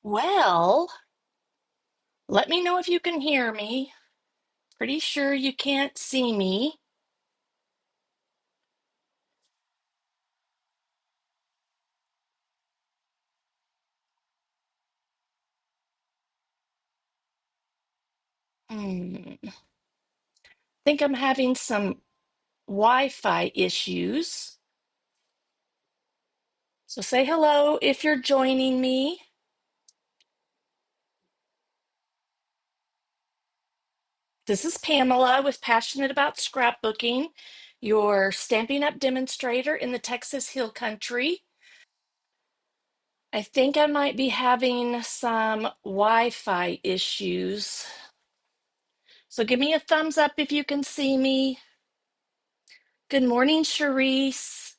Well, let me know if you can hear me. Pretty sure you can't see me. Think I'm having some Wi-Fi issues. So say hello if you're joining me. This is Pamela with Passionate About Scrapbooking, your Stampin' Up! Demonstrator in the Texas Hill Country. I think I might be having some Wi-Fi issues. So give me a thumbs up if you can see me. Good morning, Charisse.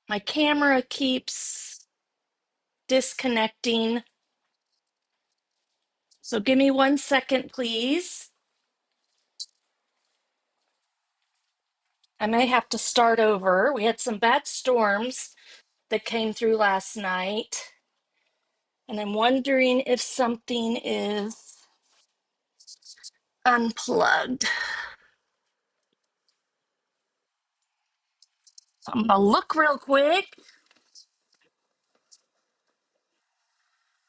My camera keeps disconnecting. So give me 1 second, please. I may have to start over. We had some bad storms that came through last night, and I'm wondering if something is unplugged. So I'm gonna look real quick.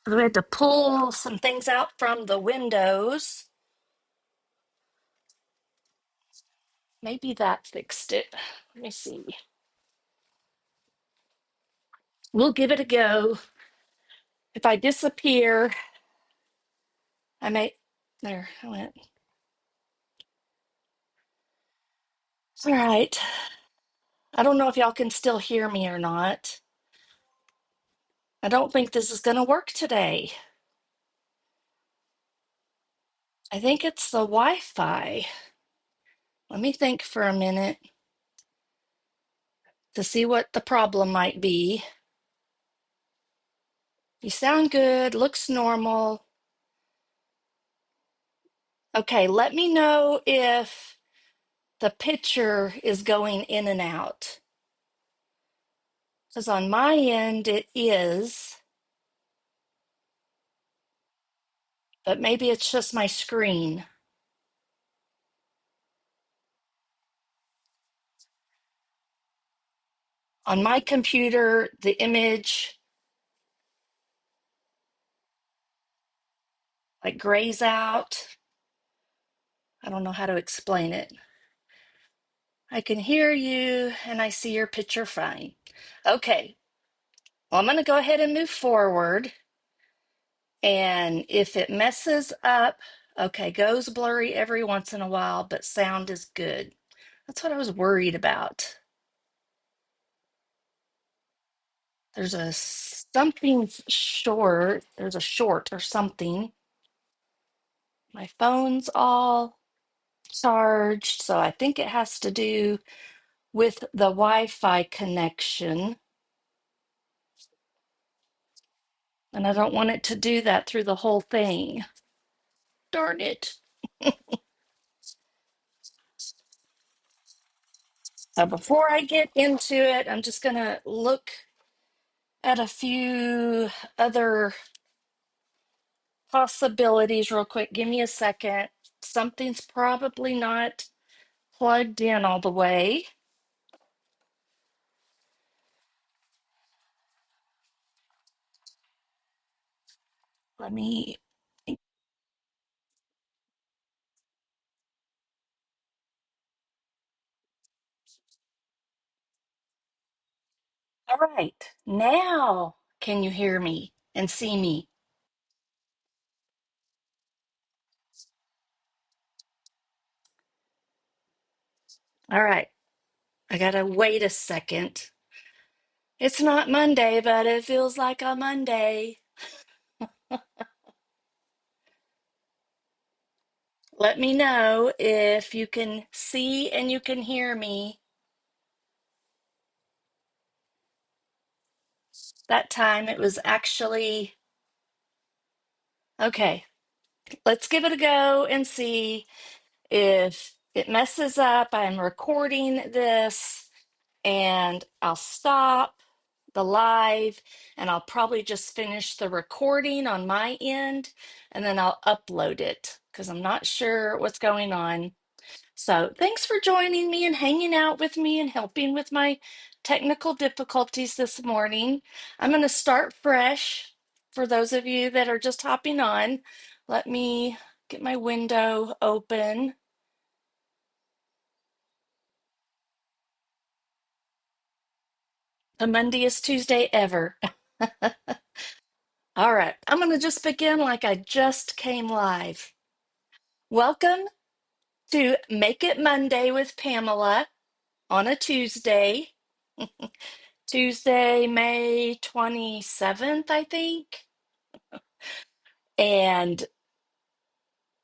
We had to pull some things out from the windows. Maybe that fixed it. Let me see. We'll give it a go. If I disappear, I may. There, I went. All right. I don't know if y'all can still hear me or not. I don't think this is going to work today. I think it's the Wi-Fi. Let me think for a minute to see what the problem might be. You sound good, looks normal. Okay, let me know if the picture is going in and out. Because on my end it is, but maybe it's just my screen. On my computer, the image like grays out. I don't know how to explain it. I can hear you and I see your picture fine. Okay, well, I'm going to go ahead and move forward. And if it messes up, okay, goes blurry every once in a while, but sound is good. That's what I was worried about. There's a something short. There's a short or something. My phone's all charged, so I think it has to do with the Wi-Fi connection. And I don't want it to do that through the whole thing. Darn it. So before I get into it, I'm just going to look at a few other possibilities real quick. Give me a second. Something's probably not plugged in all the way. Let me. All right. Now, can you hear me and see me? All right. I got to wait a second. It's not Monday, but it feels like a Monday. Let me know if you can see and you can hear me. That time it was actually okay. Let's give it a go and see if it messes up. I'm recording this and I'll stop the live, and I'll probably just finish the recording on my end, and then I'll upload it because I'm not sure what's going on. So thanks for joining me and hanging out with me and helping with my technical difficulties this morning. I'm going to start fresh for those of you that are just hopping on. Let me get my window open. The Monday-est Tuesday ever. All right, I'm going to just begin like I just came live. Welcome to Make It Monday with Pamela on a Tuesday. Tuesday, May 27th, I think. And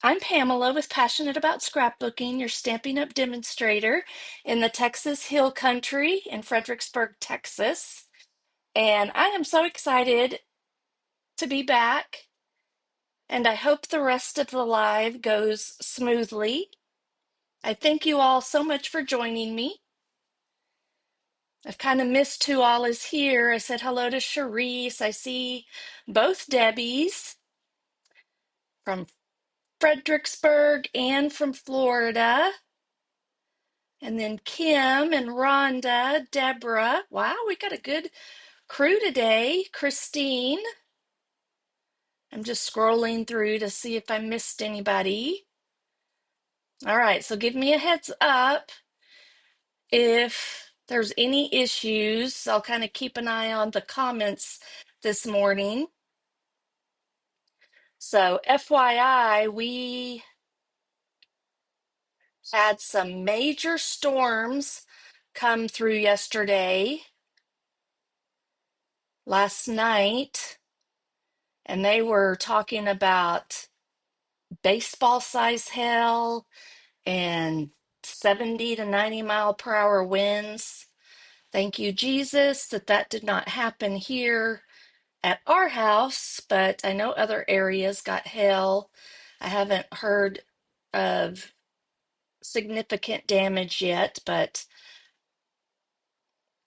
I'm Pamela with Passionate About Scrapbooking, your Stampin' Up! Demonstrator in the Texas Hill Country in Fredericksburg, Texas. And I am so excited to be back. And I hope the rest of the live goes smoothly. I thank you all so much for joining me. I've kind of missed who all is here. I said hello to Charisse. I see both Debbies from Fredericksburg and from Florida. And then Kim and Rhonda, Deborah. Wow, we got a good crew today. Christine. I'm just scrolling through to see if I missed anybody. All right, so give me a heads up if there's any issues. I'll kind of keep an eye on the comments this morning. So, FYI, we had some major storms come through yesterday, last night, and they were talking about baseball size hail and 70 to 90 mile per hour winds. Thank you, Jesus, that did not happen here at our house, but I know other areas got hail. I haven't heard of significant damage yet, but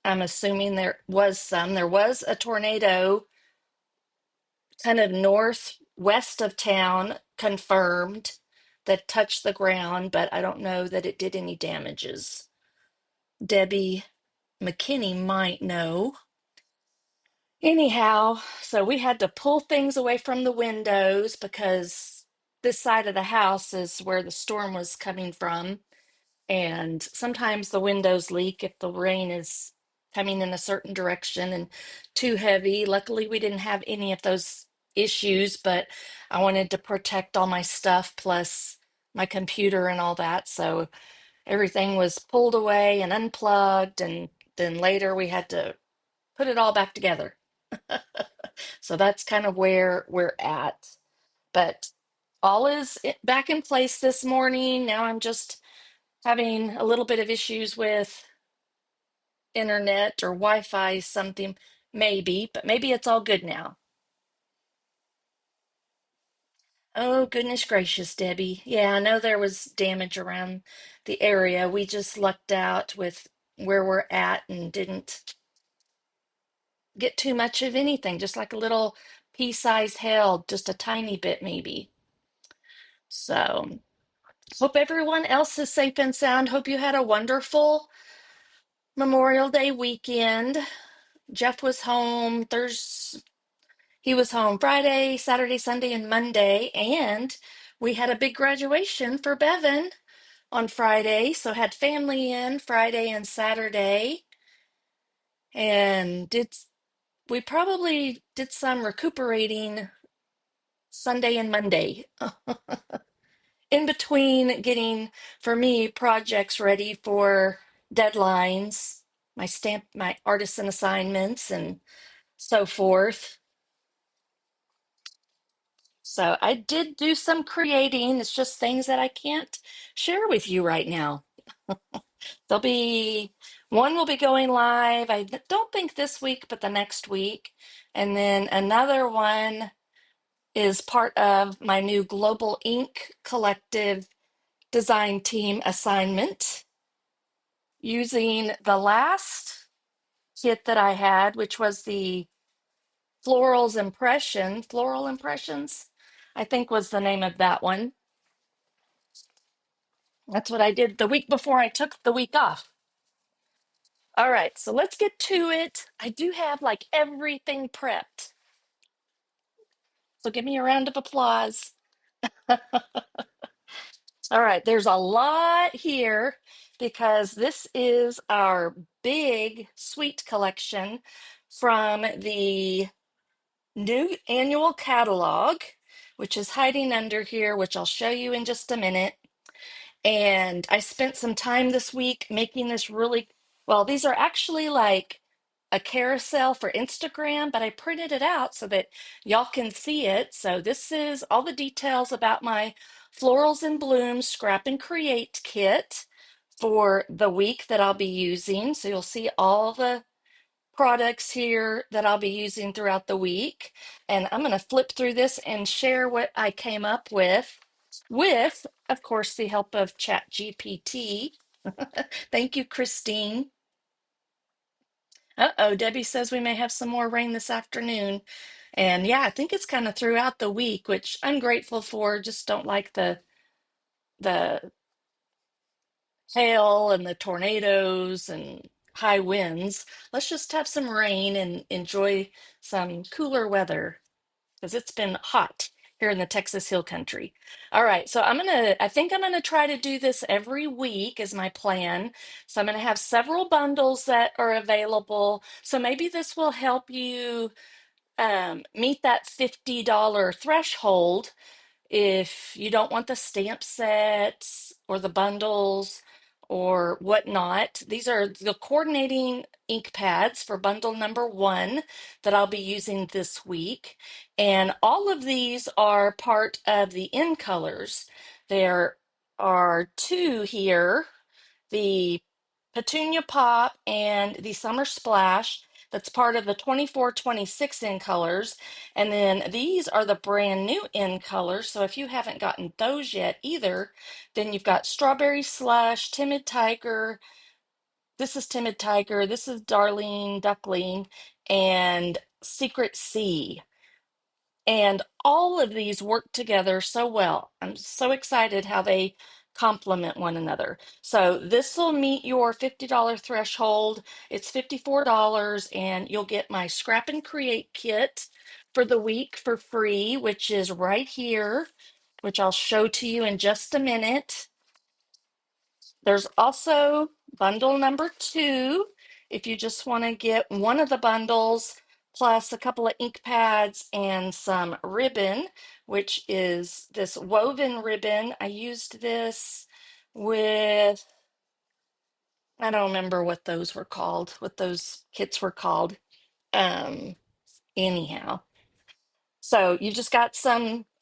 I'm assuming there was some. There was a tornado kind of northwest of town confirmed that touched the ground, but I don't know that it did any damages. Debbie McKinney might know. Anyhow, so we had to pull things away from the windows because this side of the house is where the storm was coming from. And sometimes the windows leak if the rain is coming in a certain direction and too heavy. Luckily, we didn't have any of those issues, but I wanted to protect all my stuff plus my computer and all that. So everything was pulled away and unplugged, and then later we had to put it all back together. So that's kind of where we're at. But all is back in place this morning. Now I'm just having a little bit of issues with internet or Wi-Fi, something maybe, but maybe it's all good now. Oh, goodness gracious, Debbie. Yeah, I know there was damage around the area. We just lucked out with where we're at and didn't get too much of anything, just like a little pea-sized hail, just a tiny bit maybe. So, hope everyone else is safe and sound. Hope you had a wonderful Memorial Day weekend. Jeff was home Thursday. He was home Friday, Saturday, Sunday, and Monday, and we had a big graduation for Bevan on Friday. So had family in Friday and Saturday, and we probably did some recuperating Sunday and Monday in between getting, for me, projects ready for deadlines, my artisan assignments, and so forth. So I did do some creating. It's just things that I can't share with you right now. There'll be one will be going live. Don't think this week, but the next week. And then another one is part of my new Global Ink Collective design team assignment using the last kit that I had, which was the Floral Impressions, I think was the name of that one. That's what I did the week before I took the week off. All right, so let's get to it. I do have like everything prepped. So give me a round of applause. All right, there's a lot here because this is our big sweet collection from the new annual catalog, which is hiding under here, which I'll show you in just a minute. And I spent some time this week making this really, well, these are actually like a carousel for Instagram, but I printed it out so that y'all can see it. So this is all the details about my Florals and Blooms Scrap and Create kit for the week that I'll be using. So you'll see all the products here that I'll be using throughout the week. And I'm going to flip through this and share what I came up with, of course, the help of ChatGPT. Thank you, Christine. Uh-oh, Debbie says we may have some more rain this afternoon. And yeah, I think it's kind of throughout the week, which I'm grateful for. Just don't like the hail and the tornadoes and high winds. Let's just have some rain and enjoy some cooler weather because it's been hot here in the Texas Hill Country. All right, so I think I'm gonna try to do this every week is my plan. So I'm gonna have several bundles that are available. So maybe this will help you meet that $50 threshold if you don't want the stamp sets or the bundles or whatnot. These are the coordinating ink pads for bundle number one that I'll be using this week. And all of these are part of the in colors. There are two here, the Petunia Pop and the Summer Splash. That's part of the 24-26 in colors. And then these are the brand new in colors. So if you haven't gotten those yet either, then you've got Strawberry Slush, Timid Tiger. This is Timid Tiger. This is Darling Duckling and Secret Sea. And all of these work together so well. I'm so excited how they complement one another. So this will meet your $50 threshold. It's $54, and you'll get my Scrap and Create kit for the week for free, which is right here, which I'll show to you in just a minute. There's also bundle number two, if you just want to get one of the bundles, plus a couple of ink pads and some ribbon, which is this woven ribbon. I used this with, I don't remember what those were called, what those kits were called. Um, anyhow. So you just got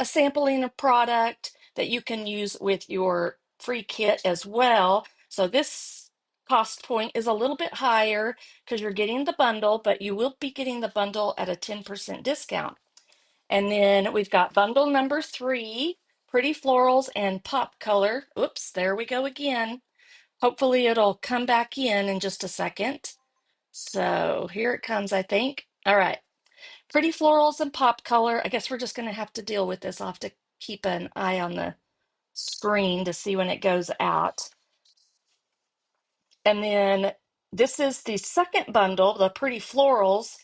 a sampling of product that you can use with your free kit as well. So this cost point is a little bit higher because you're getting the bundle, but you will be getting the bundle at a 10% discount. And then we've got bundle number three, Pretty Florals and Pop Color. Oops, there we go again. Hopefully it'll come back in just a second. So here it comes, I think. All right. Pretty Florals and Pop Color. I guess we're just going to have to deal with this. I'll have to keep an eye on the screen to see when it goes out. And then this is the second bundle, the Pretty Florals,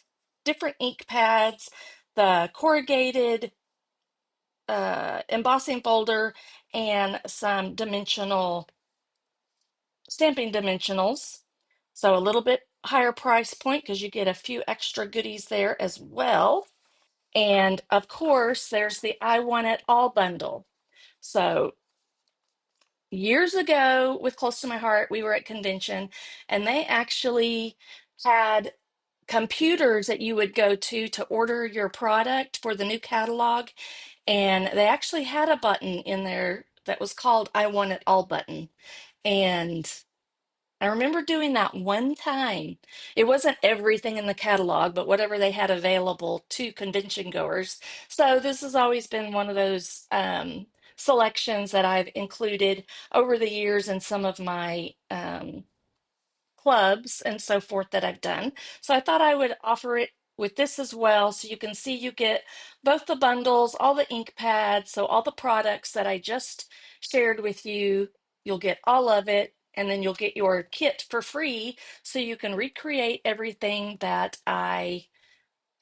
different ink pads, the corrugated embossing folder, and some dimensional stamping dimensionals. So a little bit higher price point because you get a few extra goodies there as well. And of course, there's the I Want It All bundle. So years ago, with Close to My Heart, we were at convention and they actually had computers that you would go to order your product for the new catalog. And they actually had a button in there that was called I Want It All button. And I remember doing that one time. It wasn't everything in the catalog, but whatever they had available to convention goers. So this has always been one of those selections that I've included over the years in some of my clubs and so forth that I've done. So I thought I would offer it with this as well. So you can see you get both the bundles, all the ink pads, so all the products that I just shared with you, you'll get all of it. And then you'll get your kit for free so you can recreate everything that I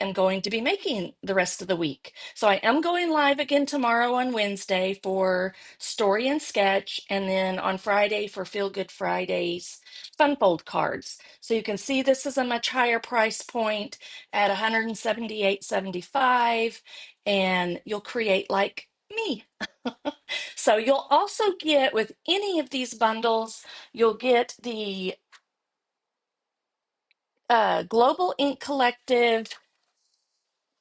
am going to be making the rest of the week. So I am going live again tomorrow on Wednesday for Story and Sketch, and then on Friday for Feel Good Fridays Fun Fold cards. So you can see this is a much higher price point at $178.75, and you'll create like me. So you'll also get with any of these bundles, you'll get the Global Ink Collective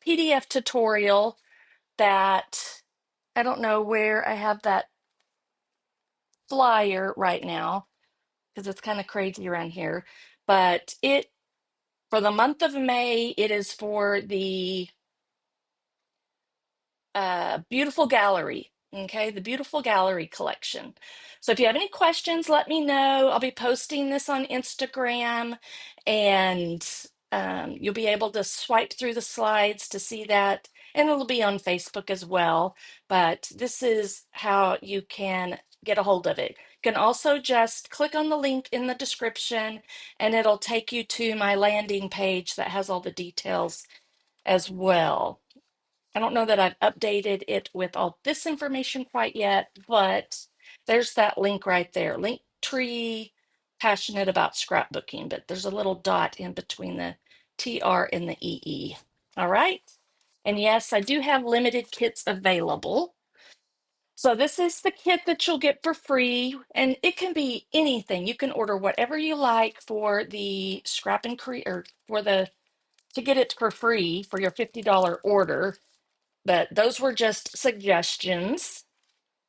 PDF tutorial that I don't know where I have that flyer right now because it's kind of crazy around here. But it for the month of May, it is for the Beautiful Gallery. Okay, the Beautiful Gallery collection. So if you have any questions, let me know. I'll be posting this on Instagram, and you'll be able to swipe through the slides to see that, and it'll be on Facebook as well. But this is how you can get a hold of it. You can also just click on the link in the description, and it'll take you to my landing page that has all the details as well. I don't know that I've updated it with all this information quite yet, but there's that link right there. Linktree, passionate about scrapbooking, but there's a little dot in between the TR and the EE. All right. And yes, I do have limited kits available. So this is the kit that you'll get for free, and it can be anything. You can order whatever you like for the scrap and create, or for the to get it for free for your $50 order. But those were just suggestions,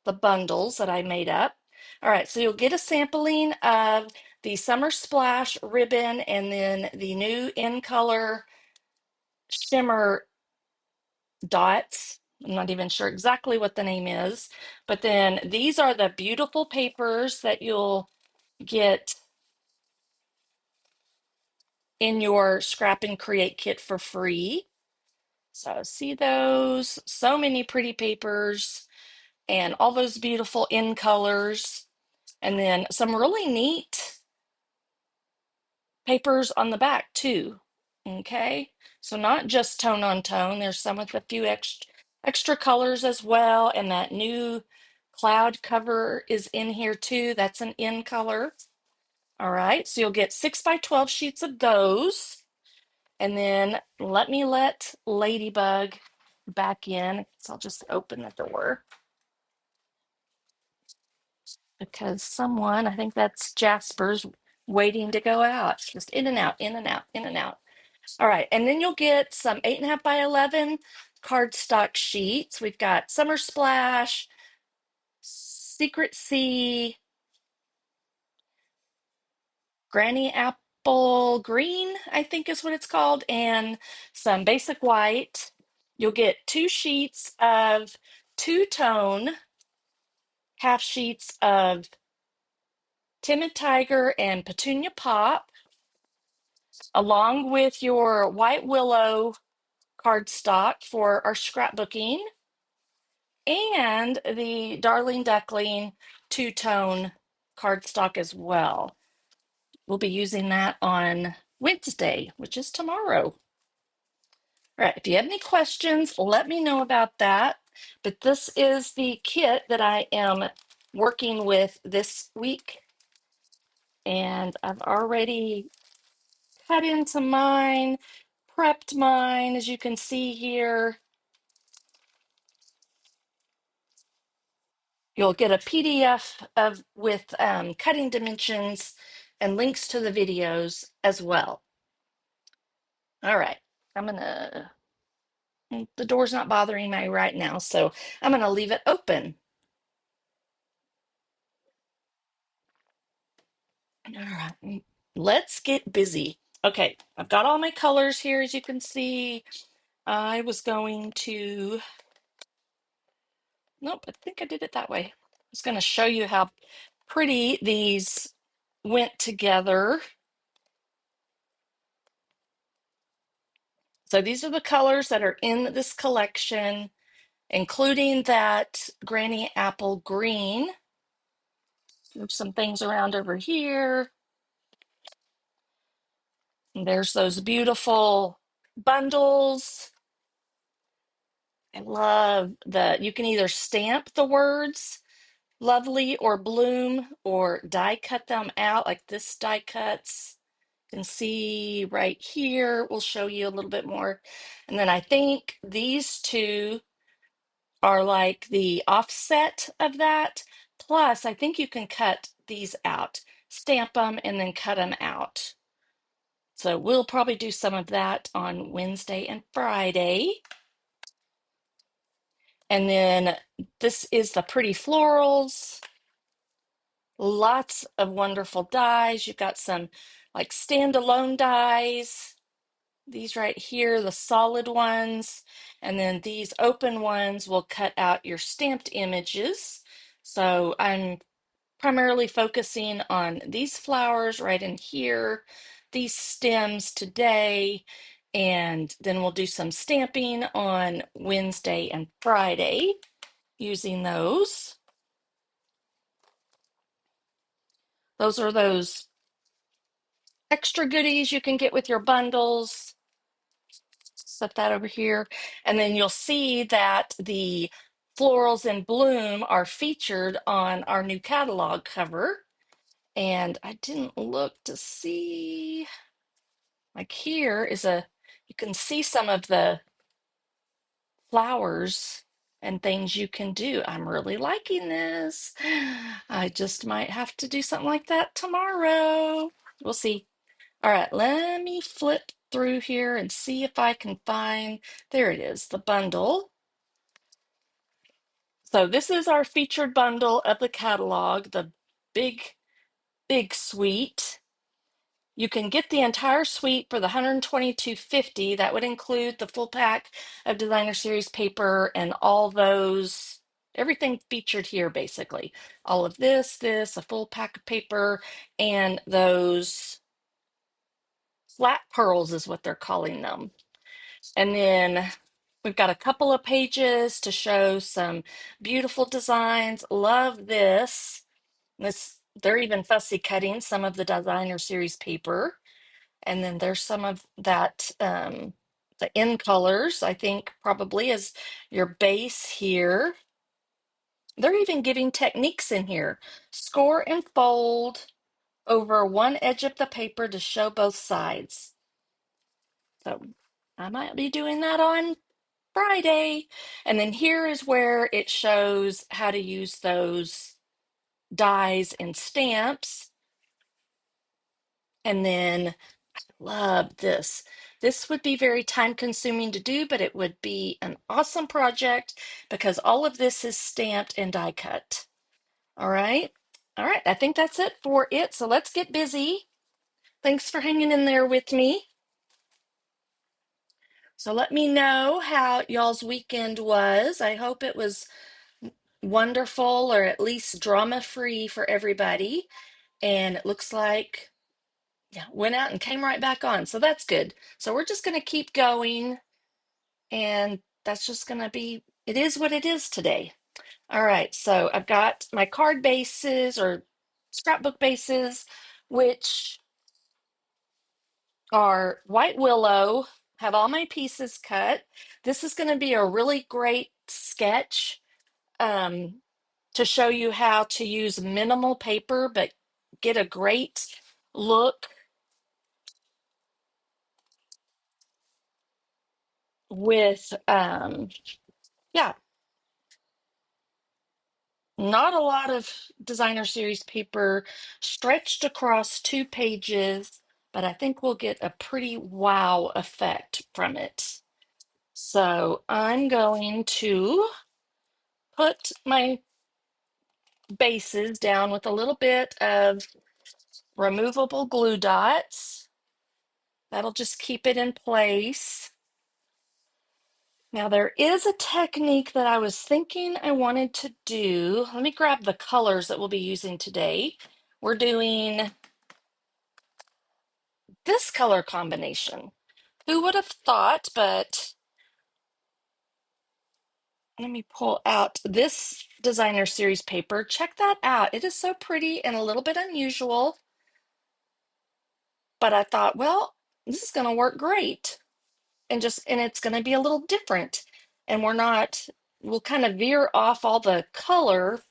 the bundles that I made up. All right, so you'll get a sampling of the Summer Splash ribbon and then the new in color shimmer dots. I'm not even sure exactly what the name is, but then these are the beautiful papers that you'll get in your Scrap and Create kit for free. So see those, so many pretty papers and all those beautiful in colors. And then some really neat papers on the back too. Okay, so not just tone on tone. There's some with a few extra colors as well. And that new cloud cover is in here too. That's an in color. All right, so you'll get 6 by 12 sheets of those. And then let me let Ladybug back in. So I'll just open the door because someone, I think that's Jasper's, waiting to go out. Just in and out, in and out, in and out. All right, and then you'll get some 8.5 by 11 cardstock sheets. We've got Summer Splash, Secret Sea, Granny Apple Green, I think is what it's called, and some basic white. You'll get 2 sheets of two-tone, half sheets of Timid Tiger and Petunia Pop, along with your White Willow cardstock for our scrapbooking, and the Darling Duckling two-tone cardstock as well. We'll be using that on Wednesday, which is tomorrow. All right, if you have any questions, let me know about that. But this is the kit that I am working with this week. And I've already cut into mine, prepped mine, as you can see here. You'll get a PDF of with cutting dimensions and links to the videos as well. All right, the door's not bothering me right now, so I'm gonna leave it open. All right, let's get busy. Okay, I've got all my colors here, as you can see. I was going to, nope, I think I did it that way. I was gonna show you how pretty these went together. So these are the colors that are in this collection, including that Granny Apple Green. Move some things around over here. And there's those beautiful bundles. I love you can either stamp the words lovely or bloom or die cut them out like this die cuts. You can see right here, we'll show you a little bit more. And then I think these two are like the offset of that. Plus, I think you can cut these out, stamp them, and then cut them out. So we'll probably do some of that on Wednesday and Friday. And then this is the Pretty Florals. Lots of wonderful dies. You've got some like standalone dies. These right here, the solid ones. And then these open ones will cut out your stamped images. So I'm primarily focusing on these flowers right in here, these stems today, and then we'll do some stamping on Wednesday and Friday using those. Those are those extra goodies you can get with your bundles. Set that over here. And then you'll see that the florals in bloom are featured on our new catalog cover. And I didn't look to see, like here is you can see some of the flowers and things you can do. I'm really liking this. I just might have to do something like that tomorrow. We'll see. All right, let me flip through here and see if I can find, there it is, the bundle. So this is our featured bundle of the catalog, the big, big suite. You can get the entire suite for the $122.50. That would include the full pack of designer series paper and all those, everything featured here basically. All of this, a full pack of paper, and those flat pearls is what they're calling them. And then we've got a couple of pages to show some beautiful designs. Love this. They're even fussy cutting some of the designer series paper. And then there's some of that, the in colors, I think probably is your base here. They're even giving techniques in here. Score and fold over one edge of the paper to show both sides. So I might be doing that on Friday. And then here is where it shows how to use those dies and stamps. And then love this. This would be very time consuming to do, but it would be an awesome project because all of this is stamped and die cut. All right. All right. I think that's it for it. So let's get busy. Thanks for hanging in there with me. So let me know how y'all's weekend was. I hope it was wonderful or at least drama free for everybody. And it looks like, yeah, went out and came right back on. So that's good. So we're just going to keep going. And that's just going to be, it is what it is today. All right. So I've got my card bases or scrapbook bases, which are white willow, have all my pieces cut. This is going to be a really great sketch to show you how to use minimal paper, but get a great look with, yeah, not a lot of designer series paper stretched across 2 pages, but I think we'll get a pretty wow effect from it. So I'm going to put my bases down with a little bit of removable glue dots. That'll just keep it in place. Now there is a technique that I was thinking I wanted to do. Let me grab the colors that we'll be using today. We're doing this color combination. Who would have thought? But let me pull out this designer series paper. Check that out. It is so pretty and a little bit unusual, but I thought, well, this is going to work great. And it's going to be a little different. And we'll kind of veer off all the color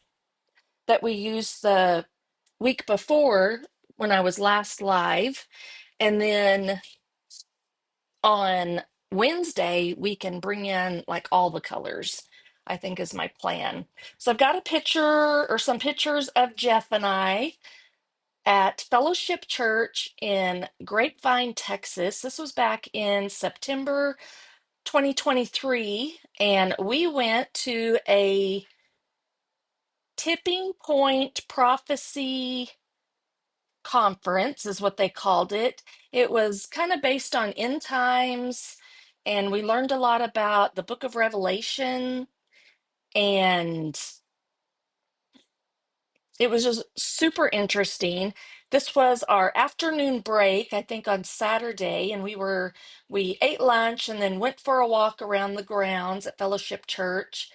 that we used the week before when I was last live. And then on Wednesday, we can bring in like all the colors, I think is my plan. So I've got a picture or some pictures of Jeff and I at Fellowship Church in Grapevine, Texas. This was back in September 2023, and we went to a tipping point prophecy conference, is what they called it. It was kind of based on end times, and we learned a lot about the book of Revelation, and it was just super interesting. This was our afternoon break, I think on Saturday, and we ate lunch and then went for a walk around the grounds at Fellowship Church.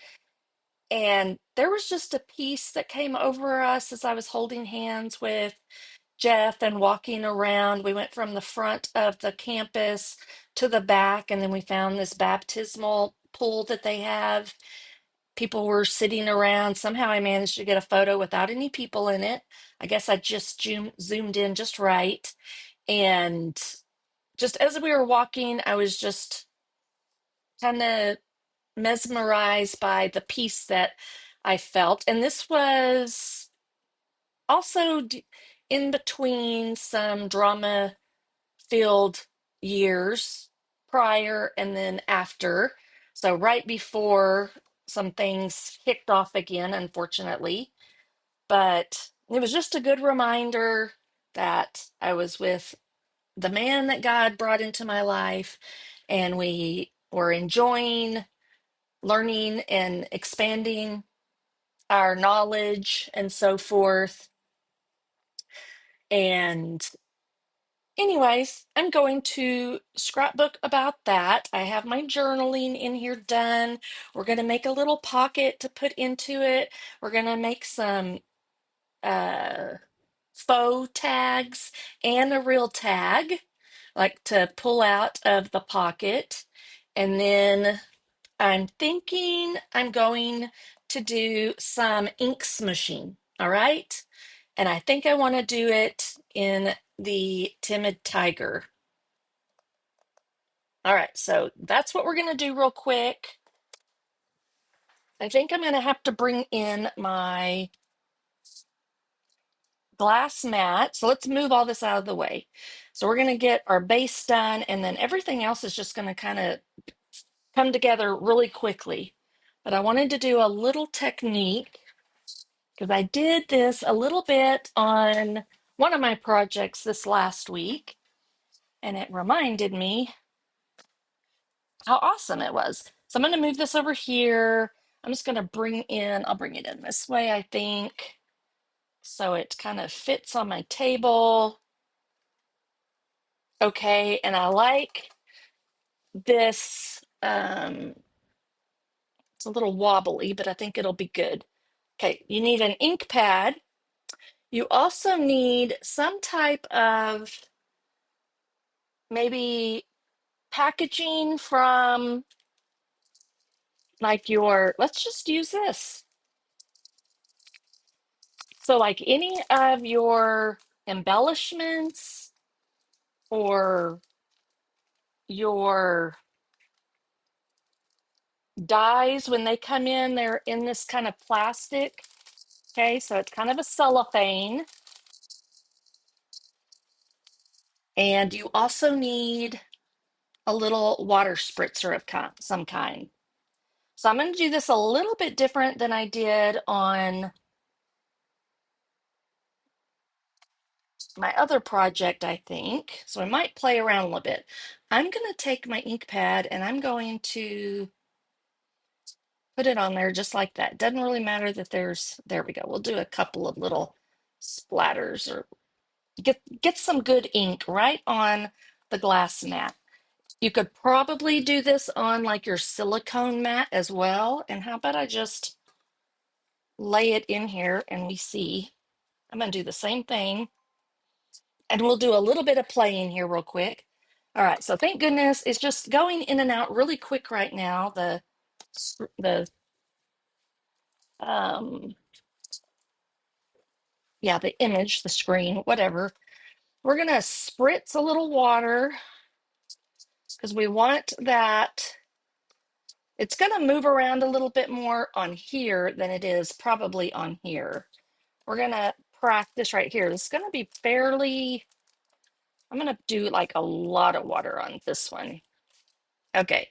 And there was just a peace that came over us as I was holding hands with Jeff and walking around. We went from the front of the campus to the back, and then we found this baptismal pool that they have. People were sitting around. Somehow I managed to get a photo without any people in it. I guess I just zoomed in just right. And just as we were walking, I was just kind of mesmerized by the peace that I felt. And this was also in between some drama filled years prior and then after. So, right before some things kicked off again, unfortunately. But it was just a good reminder that I was with the man that God brought into my life, and we were enjoying learning and expanding our knowledge and so forth. And anyways, I'm going to scrapbook about that. I have my journaling in here done. We're going to make a little pocket to put into it. We're going to make some uh, faux tags and a real tag, like to pull out of the pocket. And then I'm thinking I'm going to do some ink smooshing. All right. And I think I want to do it in the Timid Tiger. All right. So that's what we're going to do real quick. I think I'm going to have to bring in my glass mat. So let's move all this out of the way. So we're going to get our base done, and then everything else is just going to kind of come together really quickly. But I wanted to do a little technique because I did this a little bit on one of my projects this last week, and it reminded me how awesome it was. So I'm going to move this over here. I'm just going to I'll bring it in this way, I think, so it kind of fits on my table. Okay, and I like this. It's a little wobbly, but I think it'll be good. Okay, you need an ink pad. You also need some type of maybe packaging from like let's just use this. So like any of your embellishments or your dies, when they come in, they're in this kind of plastic. Okay, so it's kind of a cellophane. And you also need a little water spritzer of some kind. So I'm going to do this a little bit different than I did on my other project, I think. So I might play around a little bit. I'm going to take my ink pad and I'm going to put it on there just like that. Doesn't really matter that there we go. We'll do a couple of little splatters or get some good ink right on the glass mat. You could probably do this on like your silicone mat as well. And how about I just lay it in here and we see. I'm going to do the same thing. And we'll do a little bit of playing here real quick. All right, so thank goodness it's just going in and out really quick right now. The um yeah, the image, the screen, whatever. We're gonna spritz a little water because we want that. It's gonna move around a little bit more on here than it is probably on here. We're gonna practice right here. This is gonna be fairly, I'm gonna do like a lot of water on this one. Okay.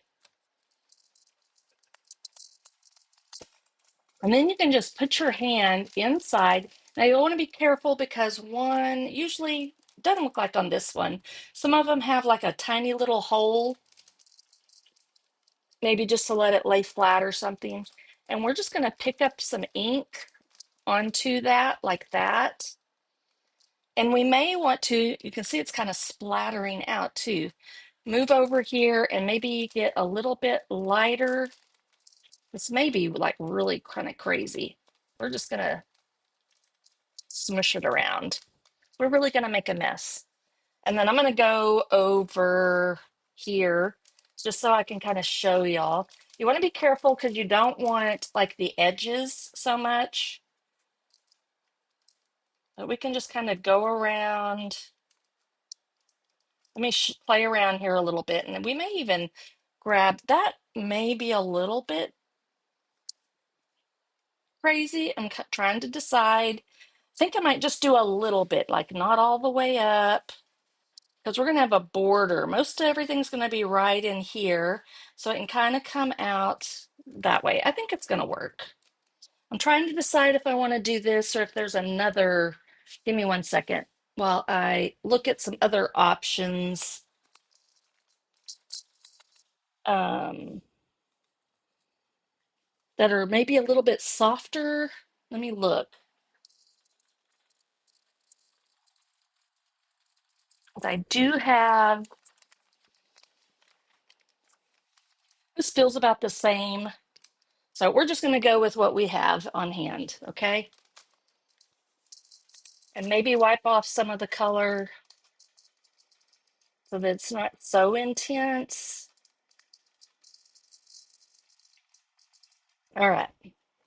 And then you can just put your hand inside. Now you'll want to be careful because one usually doesn't look like on this one. Some of them have like a tiny little hole, maybe just to let it lay flat or something. And we're just going to pick up some ink onto that like that. And we may want to, you can see it's kind of splattering out too. Move over here and maybe get a little bit lighter. This may be like really kind of crazy. We're just going to smush it around. We're really going to make a mess. And then I'm going to go over here just so I can kind of show y'all. You want to be careful because you don't want like the edges so much. But we can just kind of go around. Let me play around here a little bit. And we may even grab that, maybe a little bit crazy. I'm trying to decide. I think I might just do a little bit, like not all the way up. Because we're going to have a border. Most everything's going to be right in here, so it can kind of come out that way. I think it's going to work. I'm trying to decide if I want to do this or if there's another. Give me 1 second while I look at some other options um, that are maybe a little bit softer. Let me look. I do have, this feels about the same. So we're just going to go with what we have on hand, okay? And maybe wipe off some of the color so that it's not so intense. All right.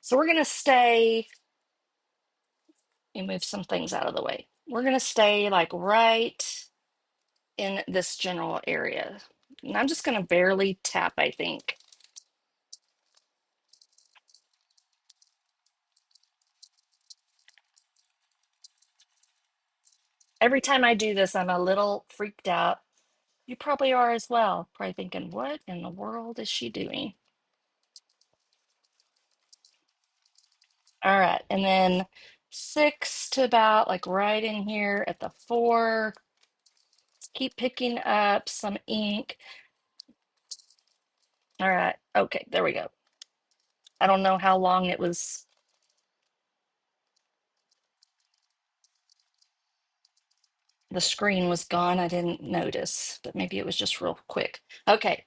So we're going to stay, and move some things out of the way. We're going to stay like right in this general area. And I'm just going to barely tap, I think. Every time I do this, I'm a little freaked out. You probably are as well. Probably thinking, what in the world is she doing? All right. And then 6 to about like right in here at the 4. Keep picking up some ink. All right. Okay, there we go. I don't know how long it was. The screen was gone. I didn't notice, but maybe it was just real quick. Okay,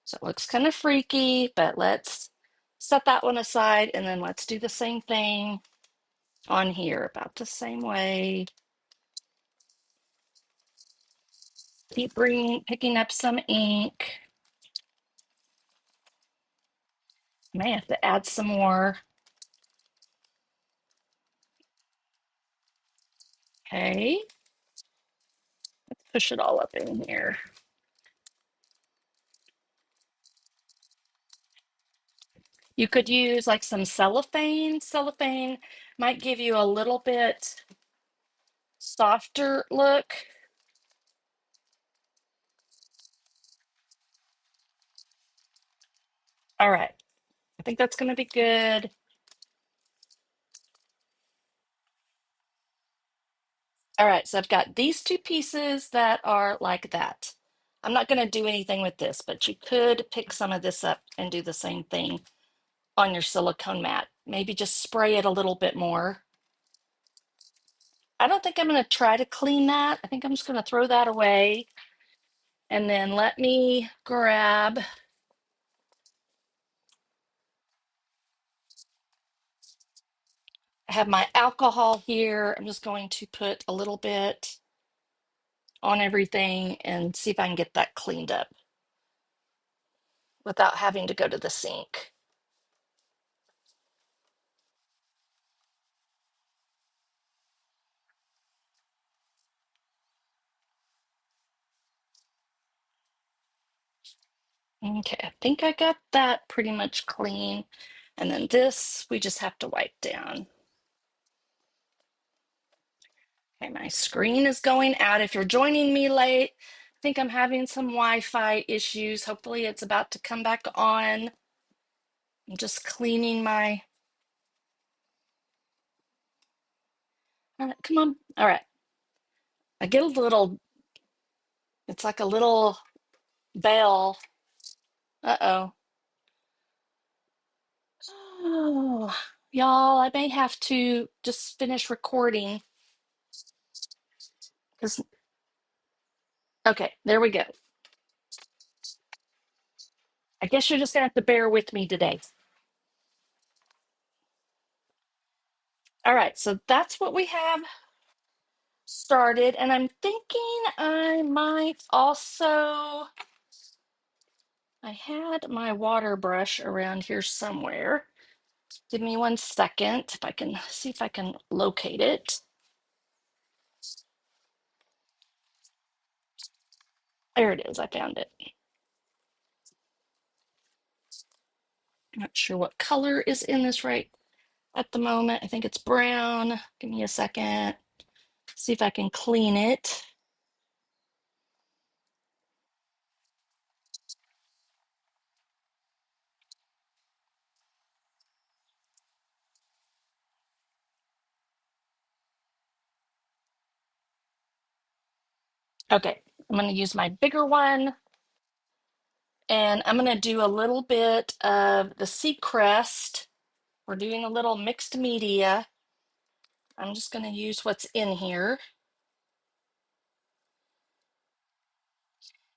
so it looks kind of freaky, but let's set that one aside and then let's do the same thing on here about the same way. Keep picking up some ink. May have to add some more. Okay, let's push it all up in here. You could use like some cellophane. Cellophane might give you a little bit softer look. All right, I think that's going to be good. All right, so I've got these two pieces that are like that. I'm not going to do anything with this, but you could pick some of this up and do the same thing on your silicone mat. Maybe just spray it a little bit more. I don't think I'm going to try to clean that. I think I'm just going to throw that away And then let me grab, I have my alcohol here. I'm just going to put a little bit on everything and see if I can get that cleaned up without having to go to the sink. Okay, I think I got that pretty much clean. And then this, we just have to wipe down. Okay, my screen is going out. If you're joining me late, I think I'm having some Wi-Fi issues. Hopefully it's about to come back on. I'm just cleaning my, all right, come on. All right, I get a little, it's like a little bell. Uh-oh. Oh, y'all, I may have to just finish recording because, okay, there we go. I guess you're just gonna have to bear with me today. All right, so that's what we have started, and I'm thinking I might also, I had my water brush around here somewhere. Give me 1 second if I can see if I can locate it. There it is, I found it. I'm not sure what color is in this right at the moment. I think it's brown. Give me a second. See if I can clean it. Okay, I'm going to use my bigger one and I'm going to do a little bit of the sea crest. We're doing a little mixed media. I'm just going to use what's in here.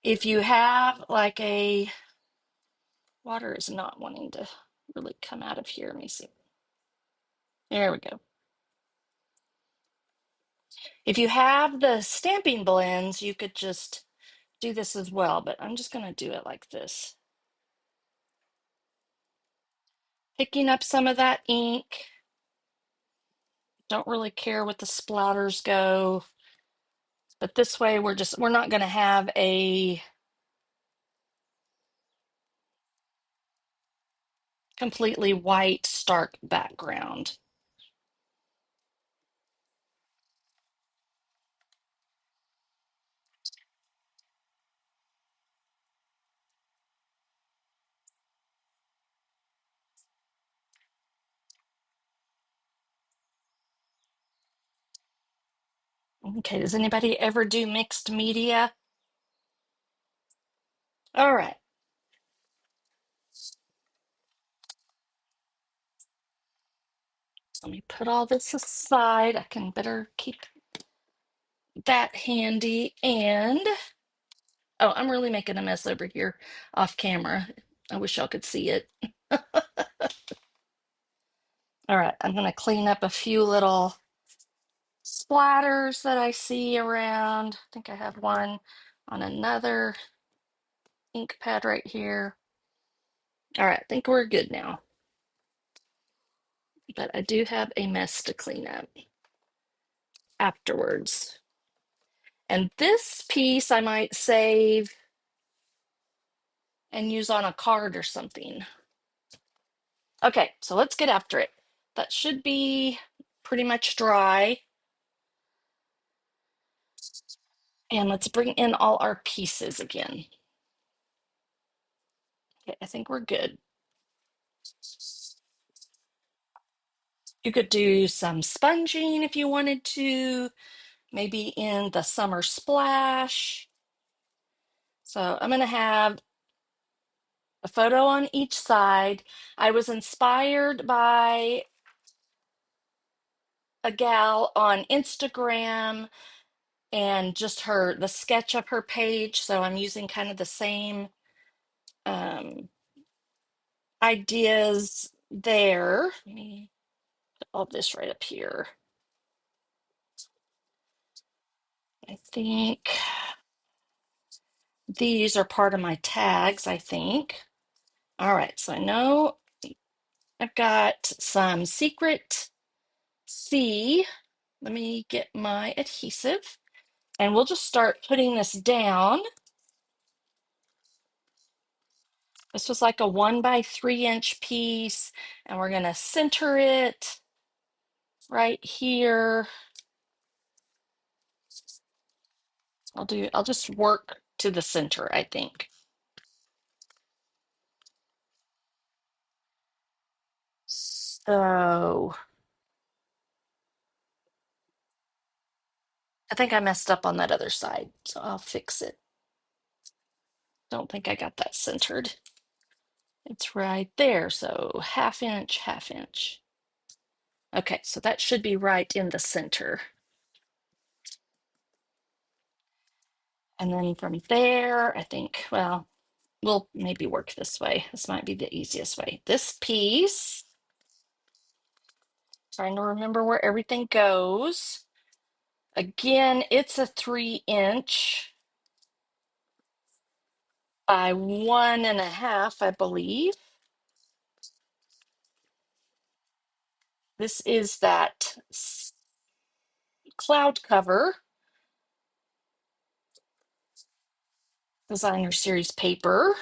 If you have like a, water is not wanting to really come out of here. Let me see. There we go. If you have the stamping blends, you could just do this as well, but I'm just going to do it like this. Picking up some of that ink. Don't really care what the splatters go, but this way we're not going to have a completely white stark background. Okay, does anybody ever do mixed media? All right. So let me put all this aside. I can better keep that handy. And oh, I'm really making a mess over here off camera. I wish y'all could see it. All right, I'm going to clean up a few little splatters that I see around. I think I have one on another ink pad right here. All right, I think we're good now. But I do have a mess to clean up afterwards. And this piece I might save and use on a card or something. Okay, so let's get after it. That should be pretty much dry. And let's bring in all our pieces again. Okay, I think we're good. You could do some sponging if you wanted to, maybe in the summer splash. So I'm going to have a photo on each side. I was inspired by a gal on Instagram, and just the sketch of her page. So I'm using kind of the same um, ideas there. Let me put all this right up here. I think these are part of my tags, I think. All right, so I know I've got some secret C. Let me get my adhesive and we'll just start putting this down. This was like a 1 by 3 inch piece, and we're gonna center it right here. I'll just work to the center, I think. So I think I messed up on that other side, so I'll fix it. Don't think I got that centered. It's right there, so 1/2 inch, 1/2 inch. Okay, so that should be right in the center. And then from there, I think, well, we'll maybe work this way. This might be the easiest way. This piece, trying to remember where everything goes. Again, it's a 3 inch by 1.5, I believe. This is that cloud cover designer series paper.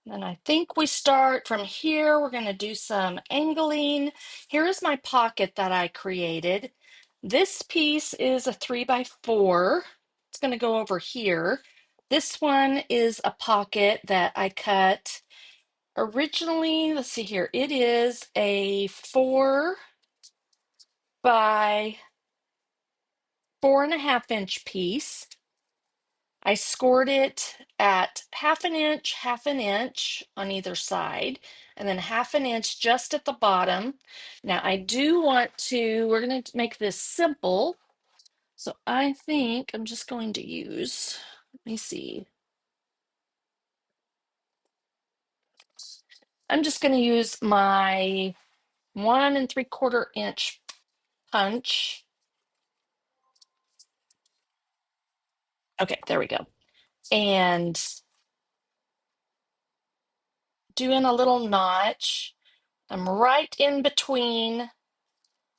And I think we start from here. We're going to do some angling. Here is my pocket that I created. This piece is a 3 by 4. It's going to go over here. This one is a pocket that I cut originally. Let's see here. It is a 4 by 4.5 inch piece. I scored it at 1/2 inch, 1/2 inch on either side, and then 1/2 inch just at the bottom. Now I do want to, we're going to make this simple. So I think I'm just going to use, let me see. I'm just going to use my 1 3/4 inch punch. Okay, there we go. And doing a little notch. I'm right in between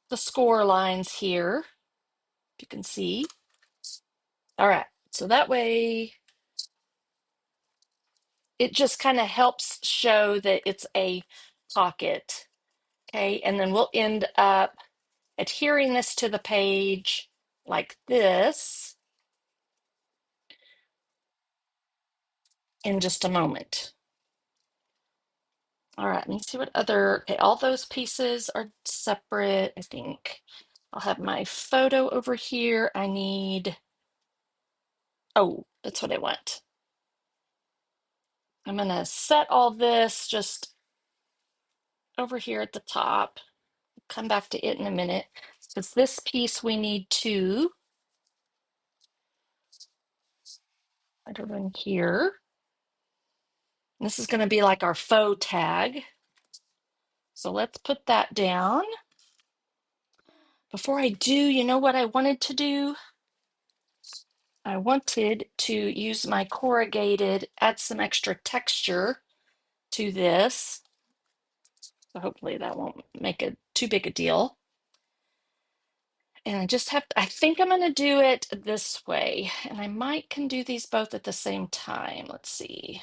the score lines here, if you can see. All right, so that way it just kind of helps show that it's a pocket. Okay, and then we'll end up adhering this to the page like this in just a moment. All right, let me see what other, okay, all those pieces are separate. I think I'll have my photo over here. I need, oh, that's what I want. I'm gonna set all this just over here at the top. Come back to it in a minute, because this piece we need to put it in here. This is going to be like our faux tag. So let's put that down. Before I do, you know what I wanted to do? I wanted to use my corrugated, add some extra texture to this. So hopefully that won't make it too big a deal. And I just have to, I think I'm going to do it this way. And I might can do these both at the same time. Let's see.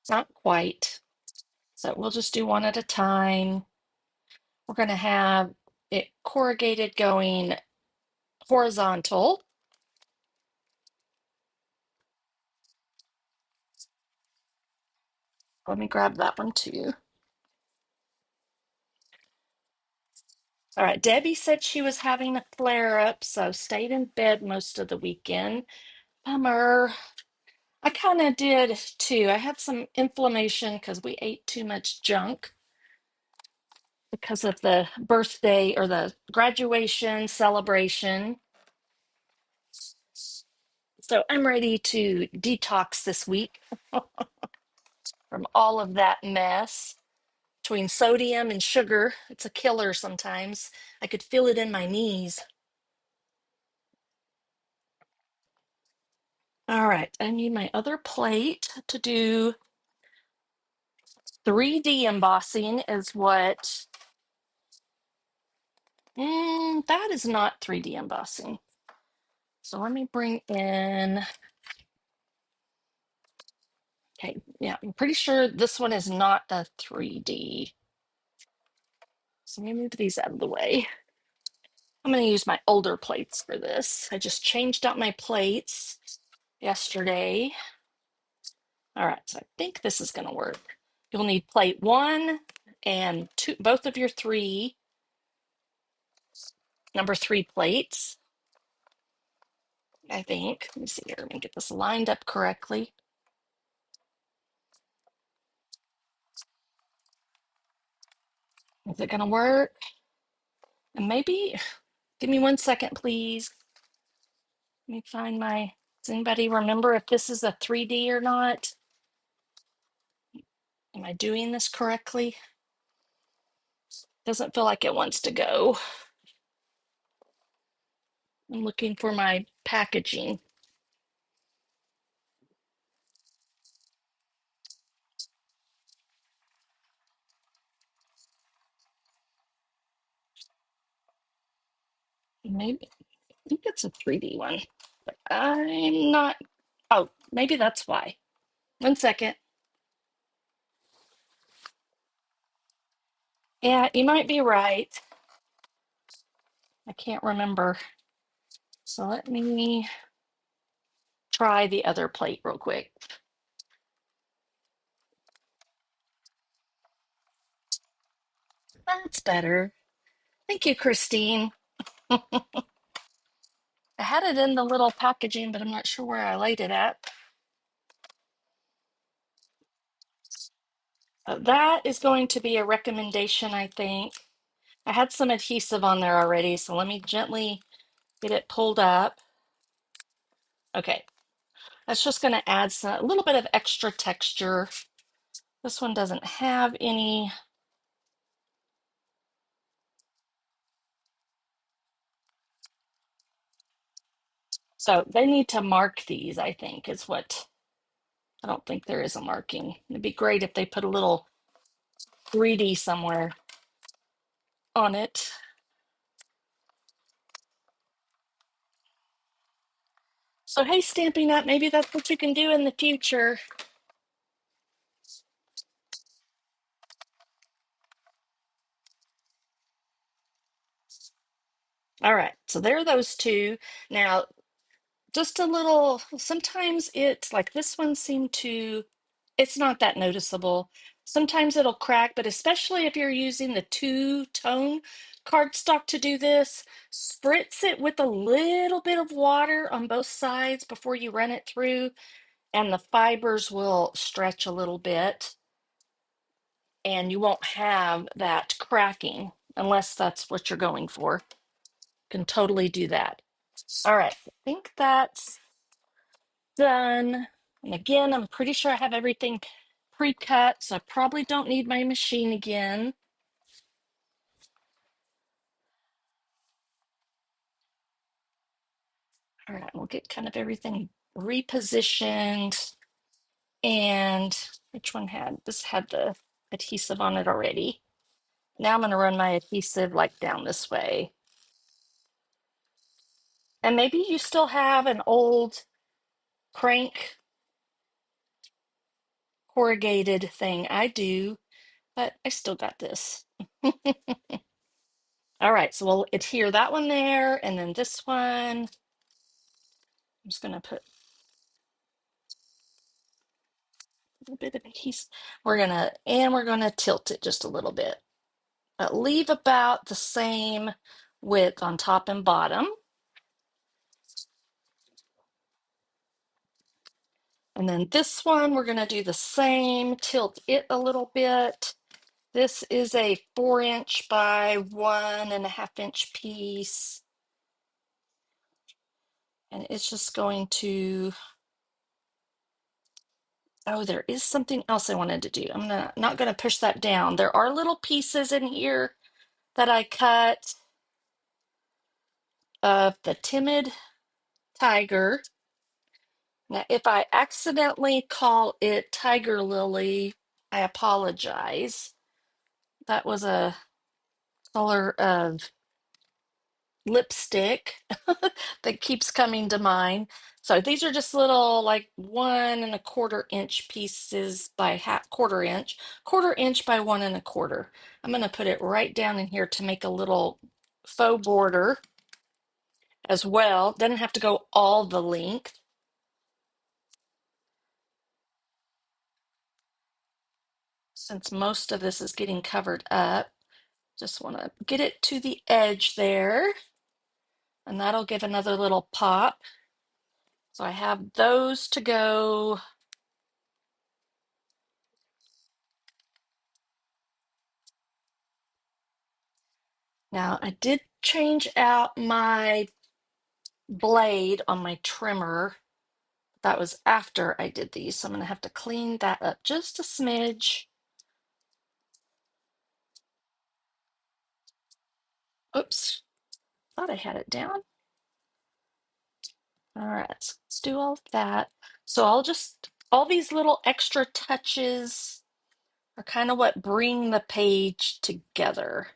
Not quite. So we'll just do one at a time. We're going to have it corrugated going horizontal. Let me grab that one too. All right, Debbie said she was having a flare up, so stayed in bed most of the weekend. Bummer. I kind of did too. I had some inflammation because we ate too much junk. because of the birthday or the graduation celebration. So I'm ready to detox this week from all of that mess. Between sodium and sugar, it's a killer sometimes. I could feel it in my knees. All right, I need my other plate to do 3D embossing is what, that is not 3D embossing. So let me bring in, okay, yeah, I'm pretty sure this one is not a 3D. So let me move these out of the way. I'm going to use my older plates for this. I just changed out my plates yesterday. All right, so I think this is going to work. You'll need plate 1 and 2, both of your number 3 plates, I think. Let me see here. Let me get this lined up correctly. Is it going to work? And maybe, give me 1 second, please. Let me find my, does anybody remember if this is a 3D or not? Am I doing this correctly? Doesn't feel like it wants to go. I'm looking for my packaging. Maybe, I think it's a 3D one. But I'm not, oh, maybe that's why. 1 second. Yeah, you might be right. I can't remember. So let me try the other plate real quick. That's better. Thank you, Christine. I had it in the little packaging, but I'm not sure where I laid it at. That is going to be a recommendation, I think. I had some adhesive on there already, so let me gently get it pulled up. Okay, that's just going to add a little bit of extra texture. This one doesn't have any. So they need to mark these, I think, is what, I don't think there is a marking. It'd be great if they put a little 3D somewhere on it. So hey, Stamping Up, maybe that's what you can do in the future. All right, so there are those two. Now, just a little, sometimes it's like this one seemed to, it's not that noticeable. Sometimes it'll crack, but especially if you're using the two-tone cardstock to do this, spritz it with a little bit of water on both sides before you run it through, and the fibers will stretch a little bit, and you won't have that cracking unless that's what you're going for. Can totally do that. All right, I think that's done. And again, I'm pretty sure I have everything pre-cut, so I probably don't need my machine again. All right, we'll get kind of everything repositioned. And which one had, this had the adhesive on it already. Now I'm gonna run my adhesive like down this way. And maybe you still have an old crank corrugated thing. I do, but I still got this. All right, so we'll adhere that one there, and then this one, I'm just gonna put a little bit of adhesive. We're gonna tilt it just a little bit, but leave about the same width on top and bottom. And then this one, we're gonna do the same, tilt it a little bit. This is a 4" by 1.5" piece. And it's just going to, oh, there is something else I wanted to do. I'm not gonna push that down. There are little pieces in here that I cut of the Timid Tiger. Now, if I accidentally call it Tiger Lily, I apologize. That was a color of lipstick that keeps coming to mind. So these are just little like 1.25" pieces by quarter inch by 1.25. I'm going to put it right down in here to make a little faux border as well. Doesn't have to go all the length. Since most of this is getting covered up, just want to get it to the edge there, and that'll give another little pop. So I have those to go. Now, I did change out my blade on my trimmer. That was after I did these, so I'm going to have to clean that up just a smidge. Oops, thought I had it down. All right, let's do all that. So all these little extra touches are kind of what bring the page together.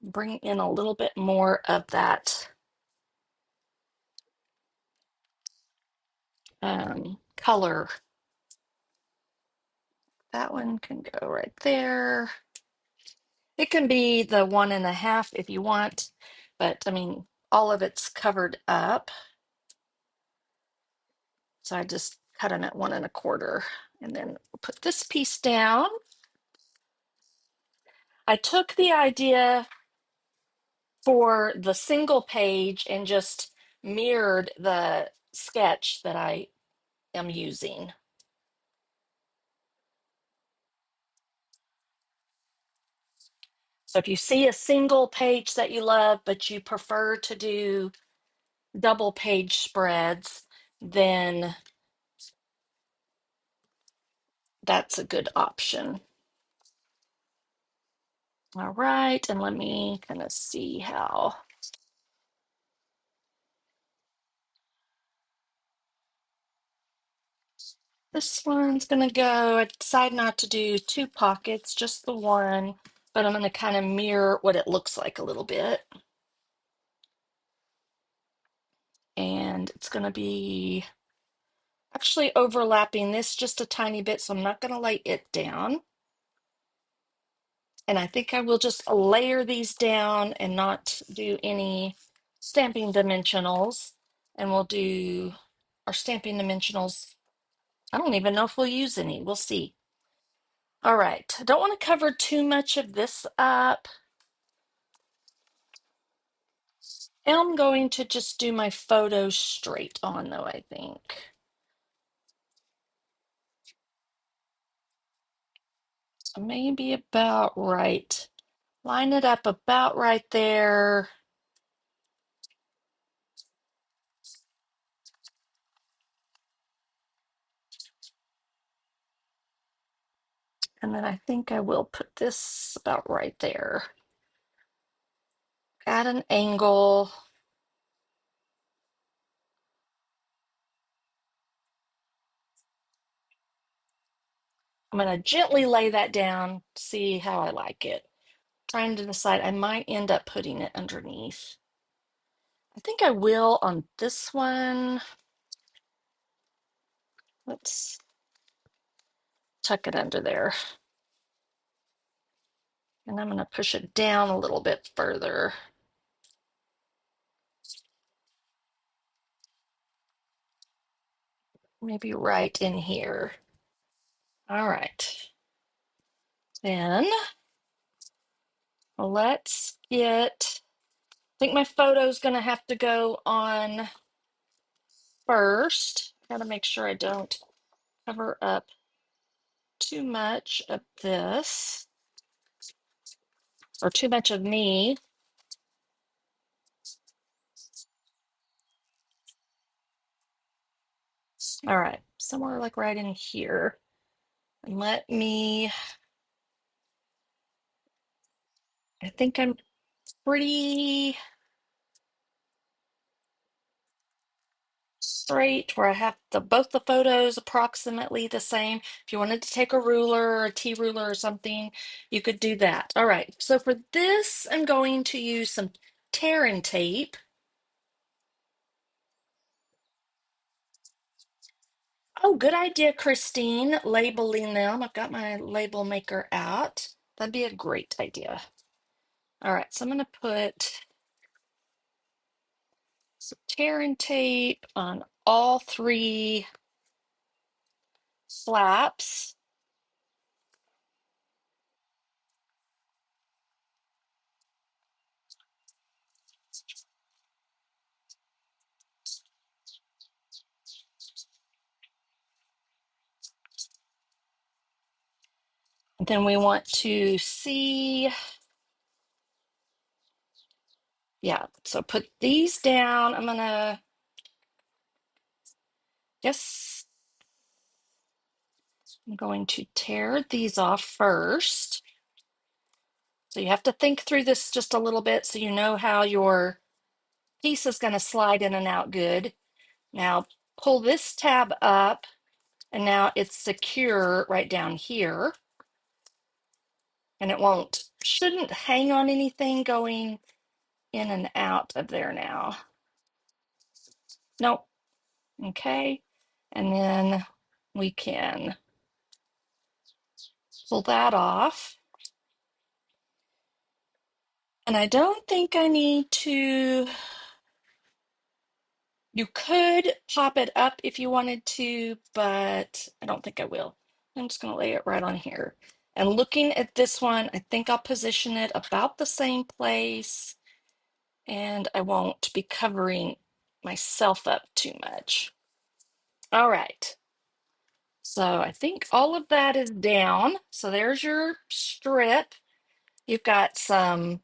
Bring in a little bit more of that color. That one can go right there. It can be the 1.5 if you want, but I mean, all of it's covered up. So I just cut them at 1.25. And then put this piece down. I took the idea for the single page and just mirrored the sketch that I am using. So if you see a single page that you love, but you prefer to do double page spreads, then that's a good option. All right, and let me kind of see how this one's gonna go. I decided not to do 2 pockets, just the one, but I'm gonna kind of mirror what it looks like a little bit. And it's gonna be actually overlapping this just a tiny bit, so I'm not gonna lay it down. And I think I will just layer these down and not do any stamping dimensionals. And we'll do our stamping dimensionals. I don't even know if we'll use any. We'll see. All right. I don't want to cover too much of this up. I'm going to just do my photos straight on, though, I think. So maybe about right. Line it up about right there. And then I think I will put this about right there. Add an angle. I'm going to gently lay that down, see how I like it. Trying to decide, I might end up putting it underneath. I think I will on this one. Let's tuck it under there. And I'm going to push it down a little bit further. Maybe right in here. All right. Then let's get, I think my photo's going to have to go on first. Got to make sure I don't cover up too much of this. or too much of me. All right, somewhere like right in here. And let me, I think I'm pretty straight where I have both the photos approximately the same. If you wanted to take a ruler or a T ruler or something, you could do that. All right, so for this, I'm going to use some tear and tape. Oh, good idea, Christine, labeling them. I've got my label maker out. That'd be a great idea. All right, so I'm going to put some tear and tape on all three flaps. Then we want to see, yeah, so put these down. I'm gonna, guess I'm going to tear these off first. So you have to think through this just a little bit so you know how your piece is going to slide in and out good. Now pull this tab up, and now it's secure right down here, and it shouldn't hang on anything going in and out of there now. Nope. Okay. And then we can pull that off. And I don't think I need to, you could pop it up if you wanted to, but I don't think I will. I'm just going to lay it right on here. And looking at this one, I think I'll position it about the same place, and I won't be covering myself up too much. All right. So I think all of that is down. So there's your strip. You've got some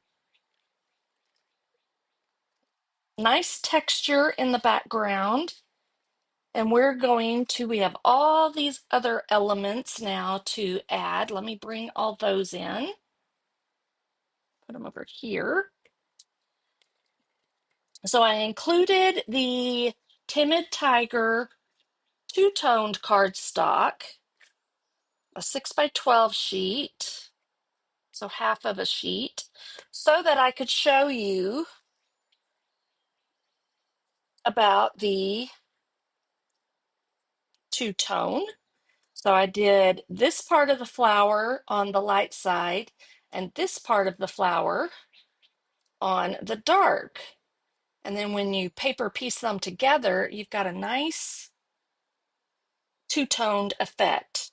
nice texture in the background. And we have all these other elements now to add. Let me bring all those in. Put them over here. So I included the Timid Tiger two-toned cardstock, a 6x12 sheet, so half of a sheet, so that I could show you about the two-tone. So I did this part of the flower on the light side and this part of the flower on the dark. And then when you paper piece them together, you've got a nice two-toned effect.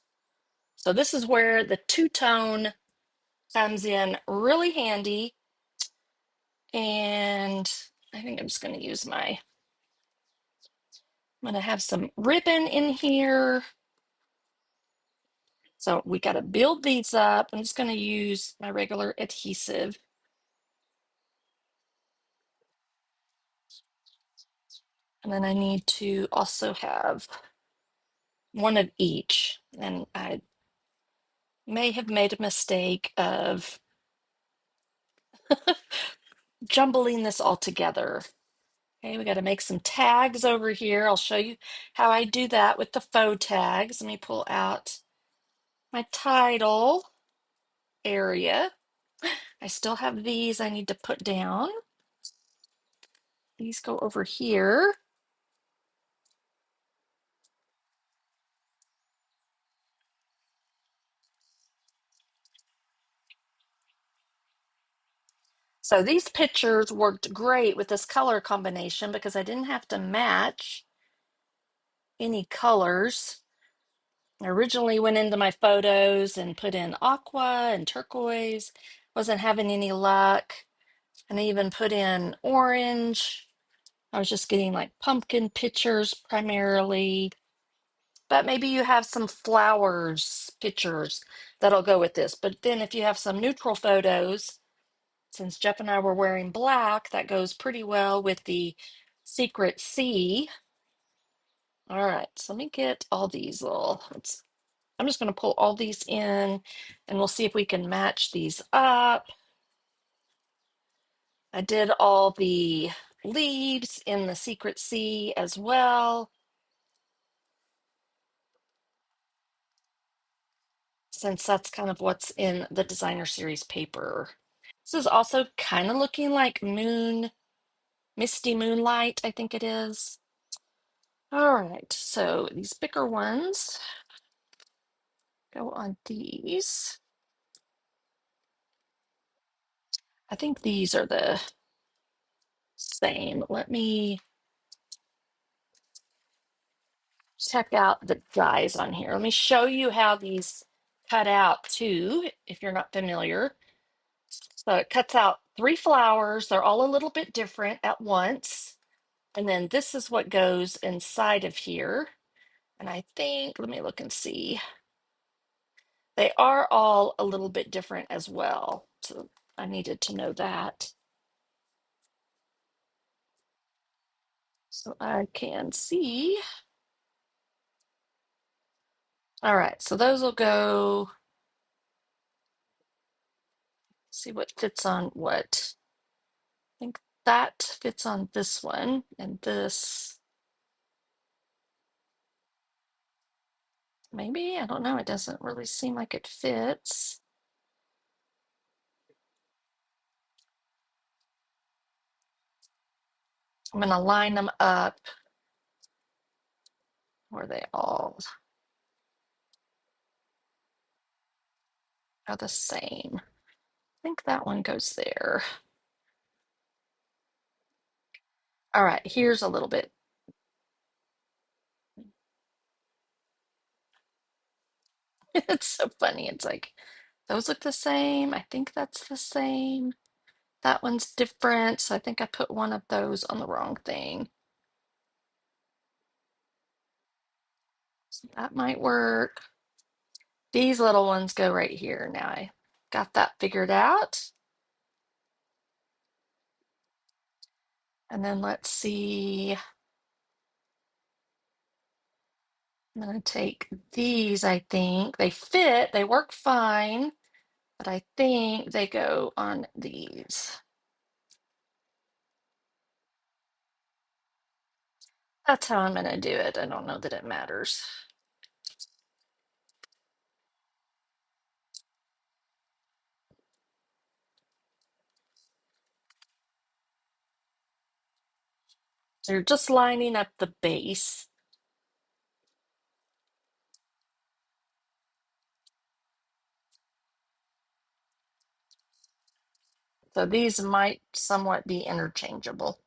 So this is where the two-tone comes in really handy. And I think I'm just going to use I'm going to have some ribbon in here. So we got to build these up. I'm just going to use my regular adhesive. And then I need to also have one of each. And I may have made a mistake of jumbling this all together. Okay, we got to make some tags over here. I'll show you how I do that with the faux tags. Let me pull out my title area. I still have these I need to put down. These go over here. So these pictures worked great with this color combination because I didn't have to match any colors. I originally went into my photos and put in aqua and turquoise. Wasn't having any luck. And I even put in orange. I was just getting like pumpkin pictures primarily. But maybe you have some flowers pictures that'll go with this. But then if you have some neutral photos, Since Jeff and I were wearing black, that goes pretty well with the secret C. All right, so let me get all these I'm just going to pull all these in and we'll see if we can match these up. I did all the leaves in the secret C as well, since that's kind of what's in the designer series paper. This is also kind of looking like misty moonlight, I think it is. All right, so these bigger ones go on these. I think these are the same. Let me check out the dies on here. Let me show you how these cut out too, if you're not familiar. So it cuts out 3 flowers. They're all a little bit different at once. And then this is what goes inside of here. And I think, let me look and see. They are all a little bit different as well. So I needed to know that. So I can see. All right, so those will go, see what fits on what. I think that fits on this one and this. Maybe, I don't know. It doesn't really seem like it fits. I'm going to line them up where they all are the same. I think that one goes there. All right, here's a little bit. It's so funny. It's like, those look the same. I think that's the same. That one's different. So I think I put one of those on the wrong thing. So that might work. These little ones go right here. Now I got that figured out. And then let's see. I'm going to take these, I think. They fit, they work fine, but I think they go on these. That's how I'm going to do it. I don't know that it matters. So you're just lining up the base. So these might somewhat be interchangeable.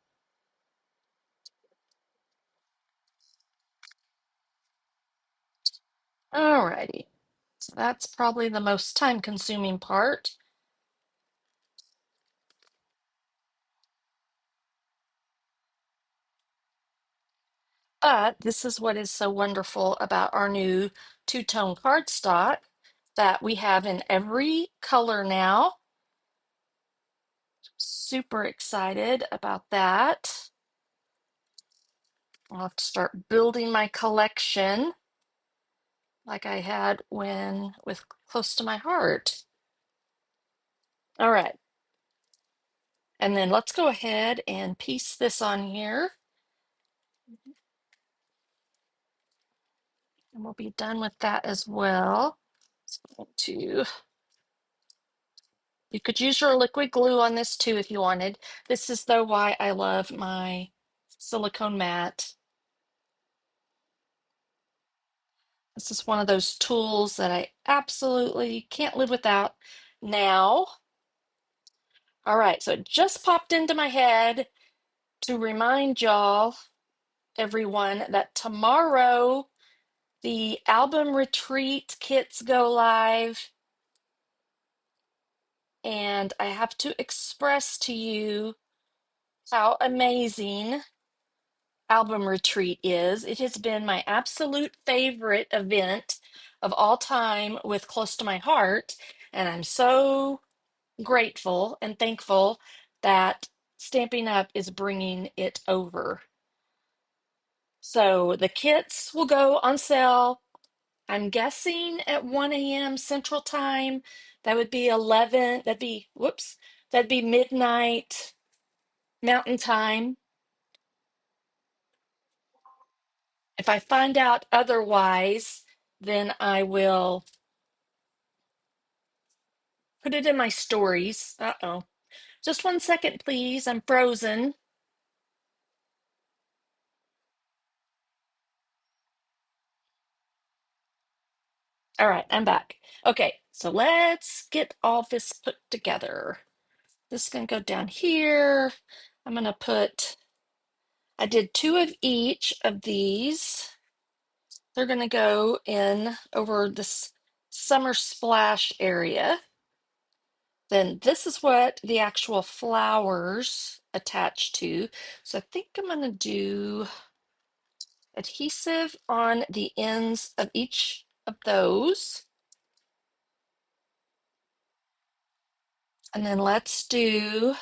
Alrighty. So that's probably the most time-consuming part. But this is what is so wonderful about our new two-tone cardstock that we have in every color now. Super excited about that. I'll have to start building my collection like I had when with Close to My Heart. All right. And then let's go ahead and piece this on here. And we'll be done with that as well. So you could use your liquid glue on this too if you wanted. This is though why I love my silicone mat. This is one of those tools that I absolutely can't live without now. All right, so it just popped into my head to remind y'all, everyone, that tomorrow the album retreat kits go live. And I have to express to you how amazing album retreat is. It has been my absolute favorite event of all time with Close to My Heart. And I'm so grateful and thankful that Stampin' Up! Is bringing it over. So the kits will go on sale, I'm guessing at 1 a.m. Central Time. That would be 11, that'd be midnight Mountain Time. If I find out otherwise, then I will put it in my stories. Uh-oh. Just 1 second, please. I'm frozen. All right, I'm back. Okay, so let's get all this put together. This is going to go down here. I'm going to put, I did 2 of each of these. They're going to go in over this summer splash area. Then this is what the actual flowers attach to. So I think I'm going to do adhesive on the ends of each of those. And then let's do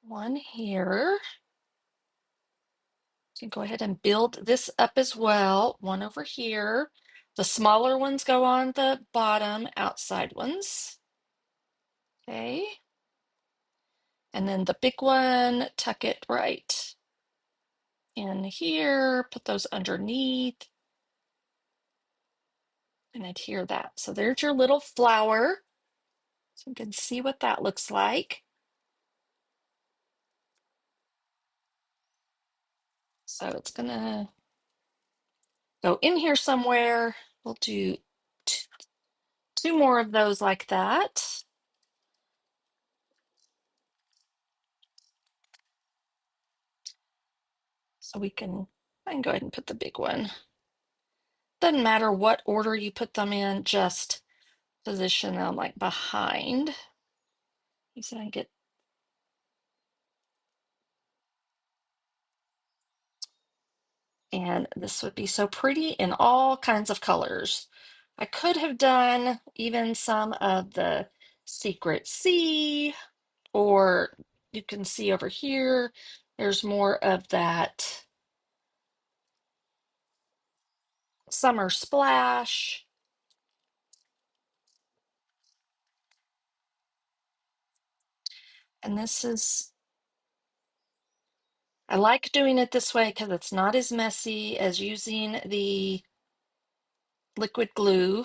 one here. So go ahead and build this up as well. One over here. The smaller ones go on the bottom, outside ones. Okay. And then the big one, tuck it right in here, put those underneath, and adhere that. So there's your little flower. So you can see what that looks like. So it's gonna go in here somewhere. We'll do two more of those like that. So I can go ahead and put the big one. Doesn't matter what order you put them in, just position them like behind. You see, I can get, and this would be so pretty in all kinds of colors. I could have done even some of the Secret Sea, or you can see over here, there's more of that summer splash. And this is, I like doing it this way because it's not as messy as using the liquid glue.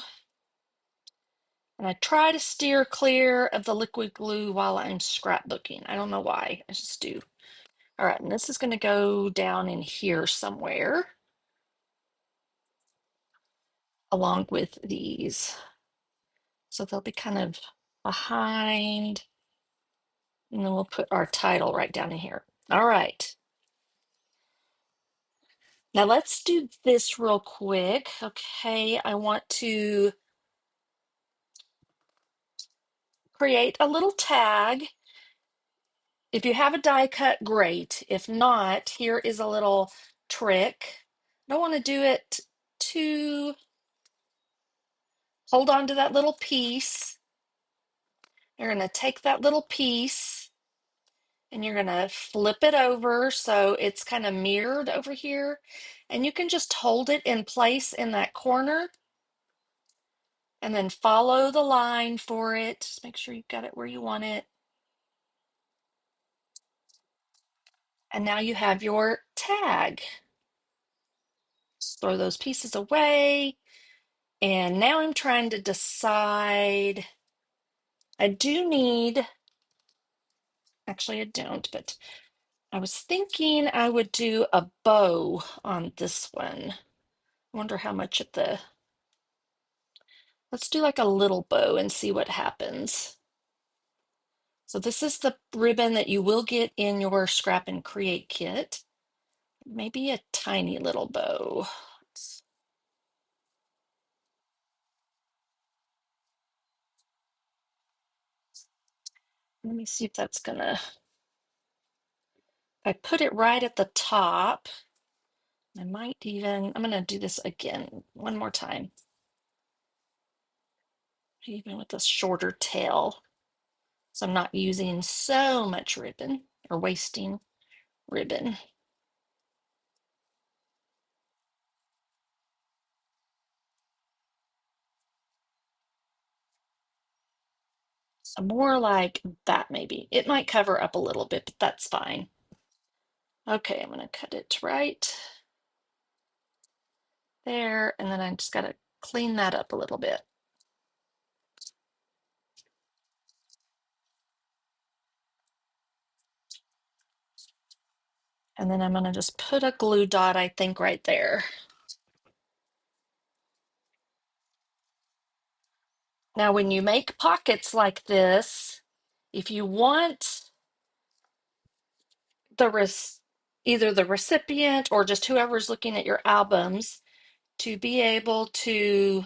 And I try to steer clear of the liquid glue while I'm scrapbooking. I don't know why, I just do. All right, and this is going to go down in here somewhere along with these. So they'll be kind of behind, and then we'll put our title right down in here. All right. Now let's do this real quick. Okay, I want to create a little tag. If you have a die cut, great. If not, here is a little trick. I don't want to do it too, hold on to that little piece. You're going to take that little piece and you're going to flip it over so it's kind of mirrored over here. And you can just hold it in place in that corner and then follow the line for it. Just make sure you've got it where you want it. And now you have your tag. Just throw those pieces away. And now I'm trying to decide. I do need, actually I don't, but I was thinking I would do a bow on this one. I wonder how much of the, let's do like a little bow and see what happens. So this is the ribbon that you will get in your Scrap and Create kit. Maybe a tiny little bow. Let me see if that's gonna, if I put it right at the top, I might even, I'm gonna do this again one more time. even with a shorter tail. So I'm not using so much ribbon or wasting ribbon. So more like that maybe. It might cover up a little bit, but that's fine. Okay, I'm going to cut it right there, and then I just got to clean that up a little bit. And then I'm going to just put a glue dot, I think, right there. Now, when you make pockets like this, if you want either the recipient or just whoever's looking at your albums to be able to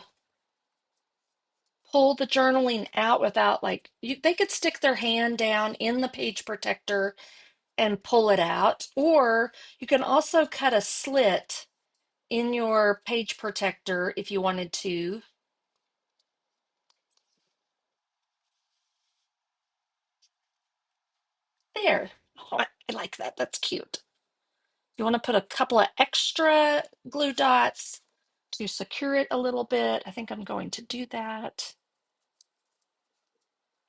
pull the journaling out without they could stick their hand down in the page protector and pull it out, or you can also cut a slit in your page protector if you wanted to. There. Oh, I like that. That's cute. You want to put a couple of extra glue dots to secure it a little bit. I think I'm going to do that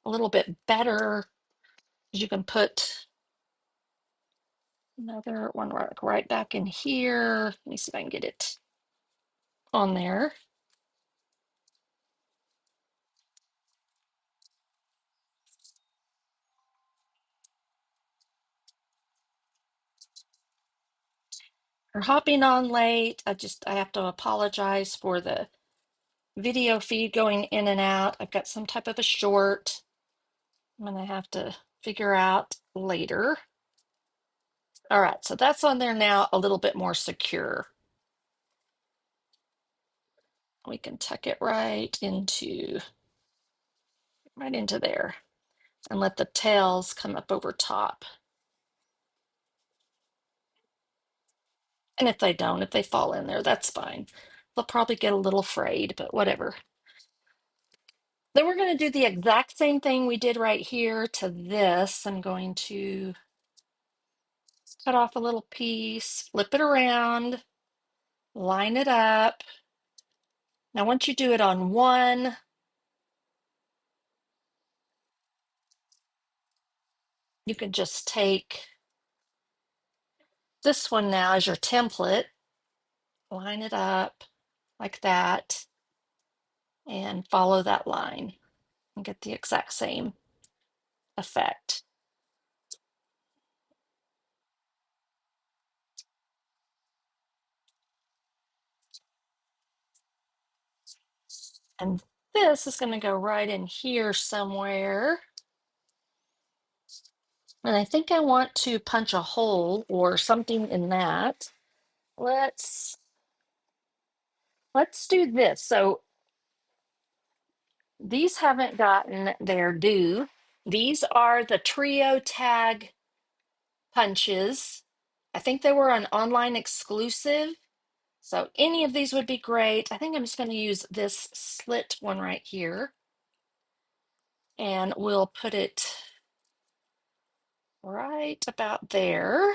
a little bit better. You can put another one right back in here. Let me see if I can get it on there. You're hopping on late. I have to apologize for the video feed going in and out. I've got some type of a short I'm gonna have to figure out later. All right, so that's on there now, a little bit more secure. We can tuck it right into there and let the tails come up over top. And if they fall in there, that's fine. They'll probably get a little frayed, but whatever. Then we're going to do the exact same thing we did right here to this. I'm going to cut off a little piece, flip it around, line it up. Now, once you do it on one, you can just take this one now as your template, line it up like that, and follow that line and get the exact same effect. And this is going to go right in here somewhere. And I think I want to punch a hole or something in that. Let's do this. So these haven't gotten their due. These are the trio tag punches. I think they were an online exclusive. So any of these would be great. I think I'm just going to use this slit one right here. And we'll put it right about there.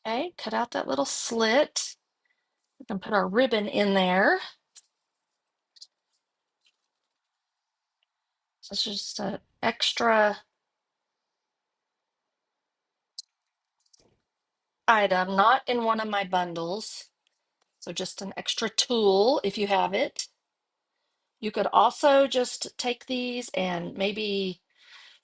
Okay, cut out that little slit. We can put our ribbon in there. So it's just an extra item, not in one of my bundles. So just an extra tool if you have it. You could also just take these and maybe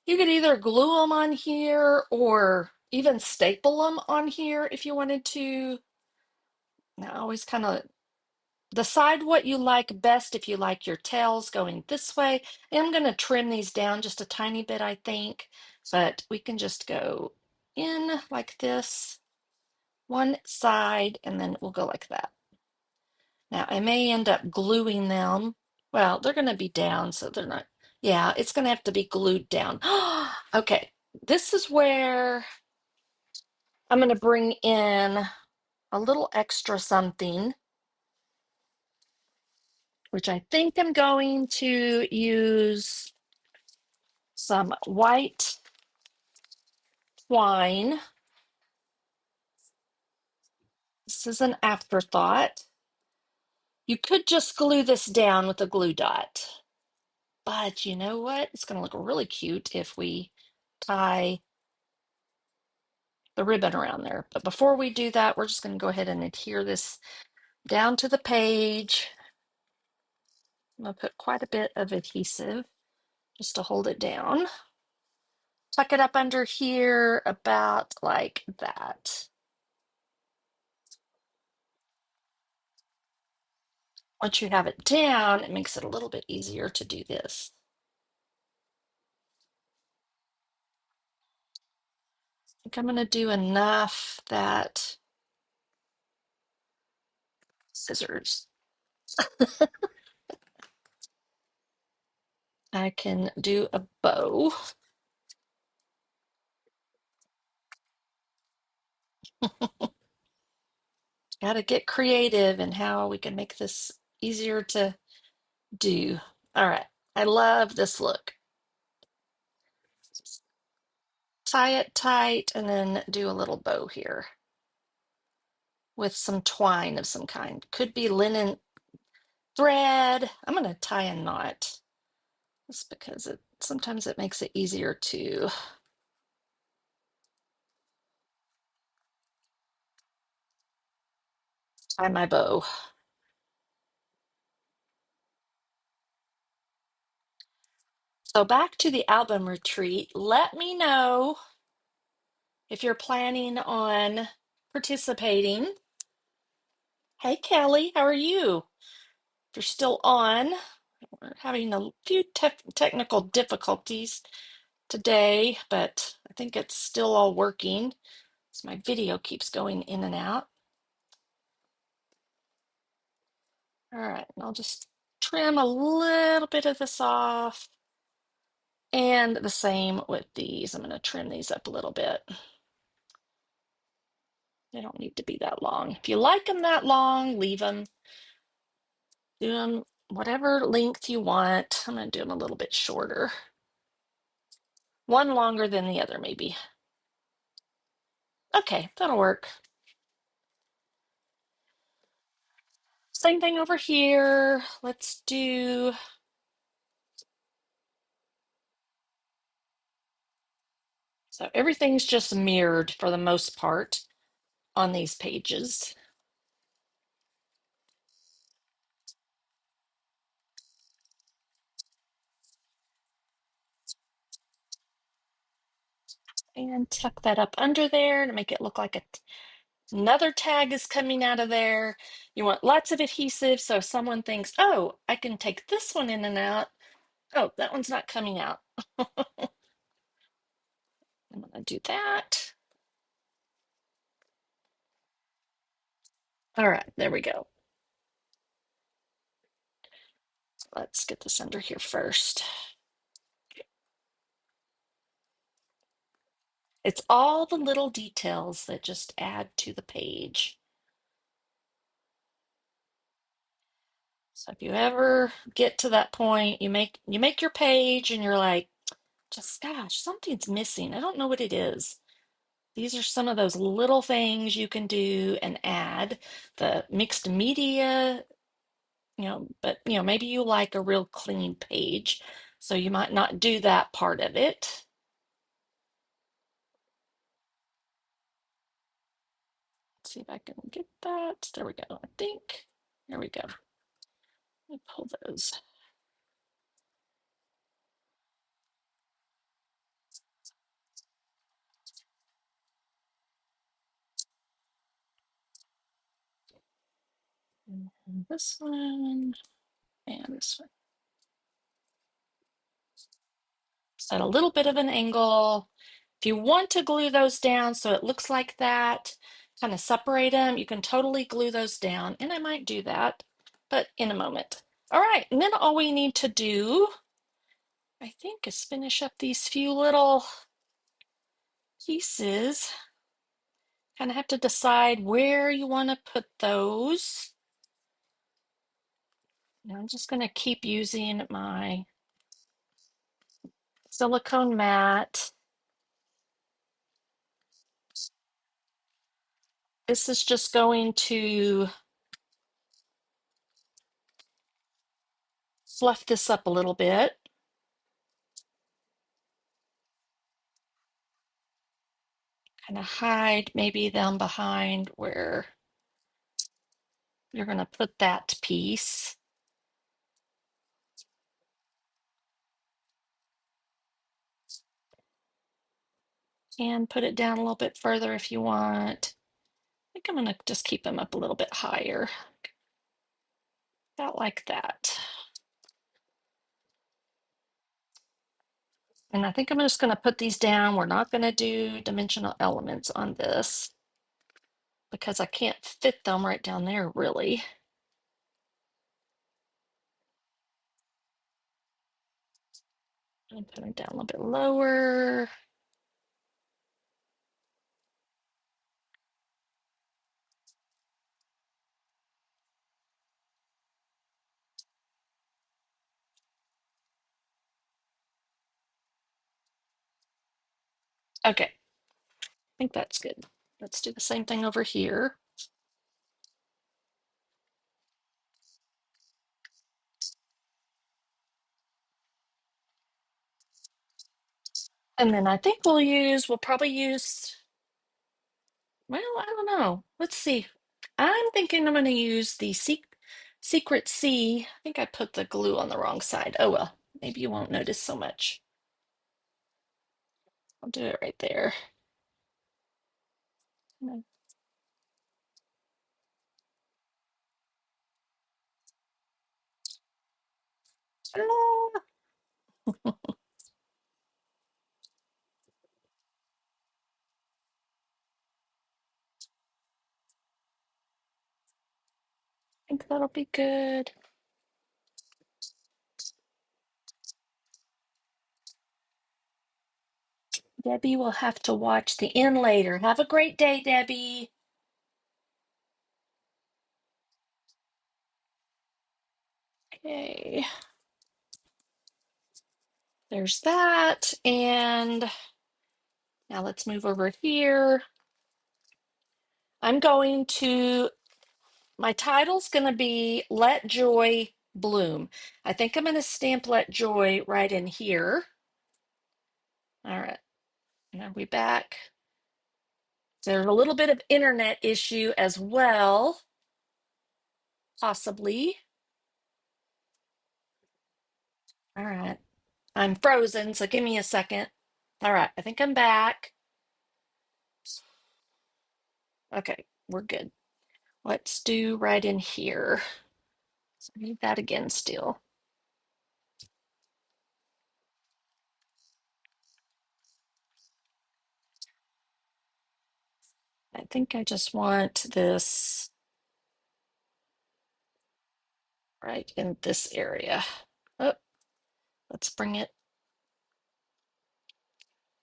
you could either glue them on here or even staple them on here if you wanted to. Now, always kind of decide what you like best. If you like your tails going this way, I'm going to trim these down just a tiny bit, I think, but we can just go in like this, one side, and then we'll go like that. Now, I may end up gluing them. Well, they're going to be down, so they're not. Yeah, it's going to have to be glued down. Okay, this is where I'm going to bring in a little extra something. which I think I'm going to use some white twine. This is an afterthought. You could just glue this down with a glue dot, but you know what? It's going to look really cute if we tie the ribbon around there. But before we do that, we're just going to go ahead and adhere this down to the page. I'm going to put quite a bit of adhesive just to hold it down. Tuck it up under here about like that. Once you have it down, it makes it a little bit easier to do this. I think I'm going to do enough that scissors. I can do a bow. Got to get creative in how we can make this easier to do. All right. I love this look. Tie it tight and then do a little bow here with some twine of some kind. Could be linen thread. I'm going to tie a knot just because sometimes it makes it easier to tie my bow. So back to the album retreat. Let me know if you're planning on participating. Hey, Kelly, how are you? If you're still on, we're having a few technical difficulties today, but I think it's still all working. So my video keeps going in and out. All right, and I'll just trim a little bit of this off. And the same with these. I'm going to trim these up a little bit. They don't need to be that long. If you like them that long, leave them. Do them whatever length you want. I'm going to do them a little bit shorter. One longer than the other, maybe. Okay, that'll work. Same thing over here. Let's do. So everything's just mirrored for the most part on these pages. And tuck that up under there to make it look like another tag is coming out of there. You want lots of adhesive, so if someone thinks, oh, I can take this one in and out. Oh, that one's not coming out. I'm gonna do that. All right, there we go. Let's get this under here first. It's all the little details that just add to the page. So if you ever get to that point, you make your page and you're like, just gosh, something's missing. I don't know what it is. These are some of those little things you can do and add. The mixed media, but maybe you like a real clean page, so you might not do that part of it. Let's see if I can get that. There we go, I think. There we go. Let me pull those. And this one and this one. Set a little bit of an angle. If you want to glue those down so it looks like that, kind of separate them, you can totally glue those down, and I might do that, but in a moment. All right, and then all we need to do, I think, is finish up these few little pieces. Kind of have to decide where you want to put those. And I'm just going to keep using my silicone mat. This is just going to fluff this up a little bit. Kind of hide maybe them behind where you're going to put that piece. And put it down a little bit further if you want. I think I'm going to just keep them up a little bit higher. About like that. And I think I'm just going to put these down. We're not going to do dimensional elements on this because I can't fit them right down there really. And put them down a little bit lower. Okay, I think that's good. Let's do the same thing over here. And then I think we'll probably use, well, I don't know. Let's see. I'm thinking I'm going to use the Secret C. I think I put the glue on the wrong side. Oh well, maybe you won't notice so much. I'll do it right there. Ah, I think that'll be good. Debbie will have to watch the end later. Have a great day, Debbie. Okay. There's that. And now let's move over here. I'm going to, my title's going to be Let Joy Bloom. I think I'm going to stamp Let Joy right in here. All right. Now we back. There's a little bit of internet issue as well, possibly. All right. I'm frozen, so give me a second. All right. I think I'm back. Okay. We're good. Let's do right in here. So I need that again still. I think I just want this right in this area. Oh, let's bring it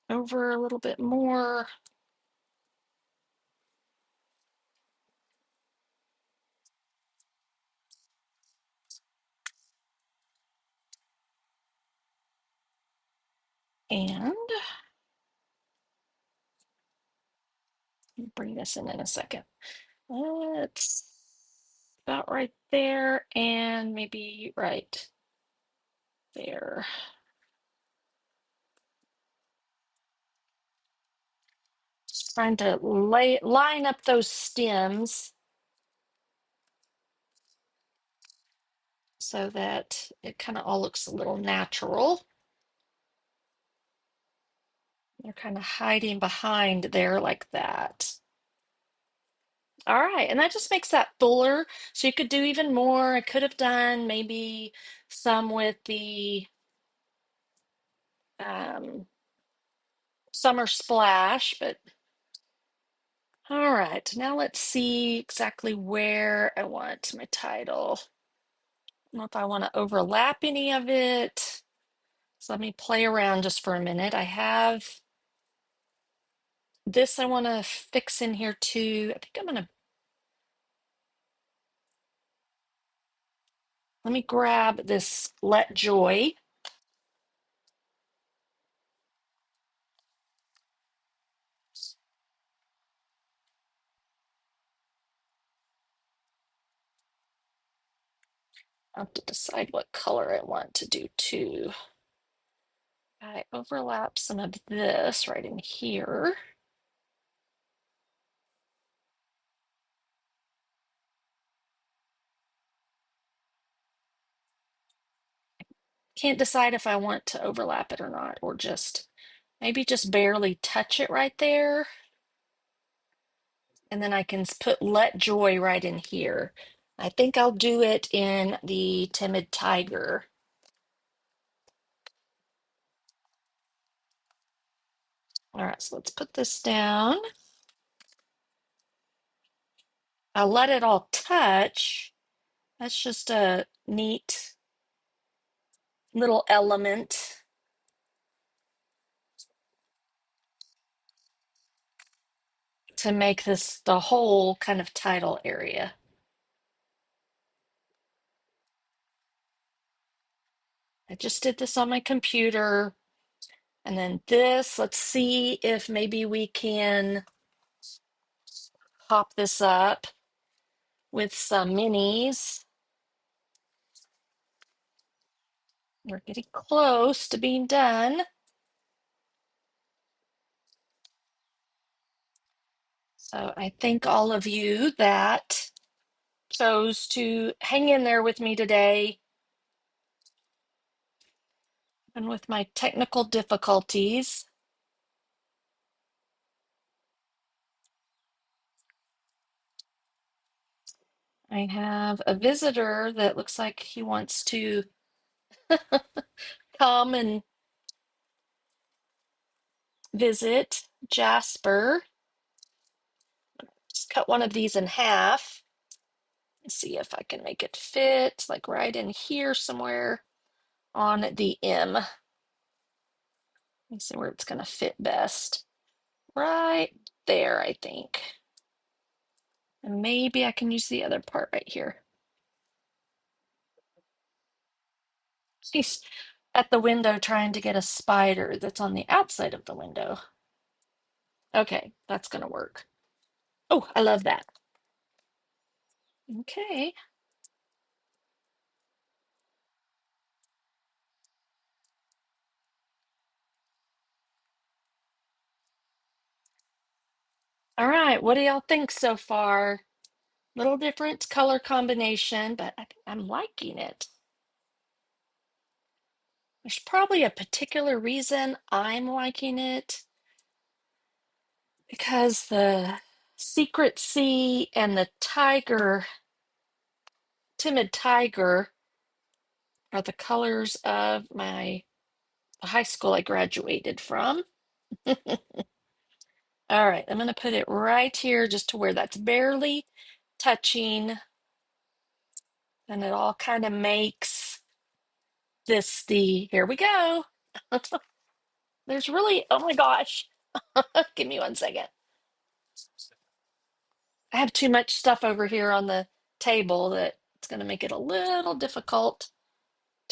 over a little bit more. And bring this in a second. Let's about right there and maybe right there. Just trying to line up those stems so that it kind of all looks a little natural. They're kind of hiding behind there like that. All right, and that just makes that fuller. So you could do even more. I could have done maybe some with the summer splash, but all right, now let's see exactly where I want my title. I don't know if I want to overlap any of it. So let me play around just for a minute. I have this I want to fix in here too. I think I'm going to Let me grab this Let Joy. I have to decide what color I want to do too. I overlap some of this right in here. Can't decide if I want to overlap it or not, or just maybe just barely touch it right there. And then I can put Let Joy right in here. I think I'll do it in the Timid Tiger. All right, so let's put this down. I'll let it all touch. That's just a neat little element to make this the whole kind of title area. I just did this on my computer. And then this, let's see if maybe we can pop this up with some minis. We're getting close to being done. So I thank all of you that chose to hang in there with me today and with my technical difficulties. I have a visitor that looks like he wants to come and visit. Jasper. Just cut one of these in half and see if I can make it fit like right in here somewhere on the M. Let me see where it's going to fit best. Right there, I think. And maybe I can use the other part right here. He's at the window trying to get a spider that's on the outside of the window. Okay, that's going to work. Oh, I love that. Okay. All right, what do y'all think so far? Little different color combination, but I'm liking it. There's probably a particular reason I'm liking it because the Secret Sea and the Tiger, Timid Tiger, are the colors of the high school I graduated from. All right, I'm going to put it right here just to where that's barely touching. And it all kind of makes this here we go. There's really, oh my gosh. Give me 1 second. I have too much stuff over here on the table that it's going to make it a little difficult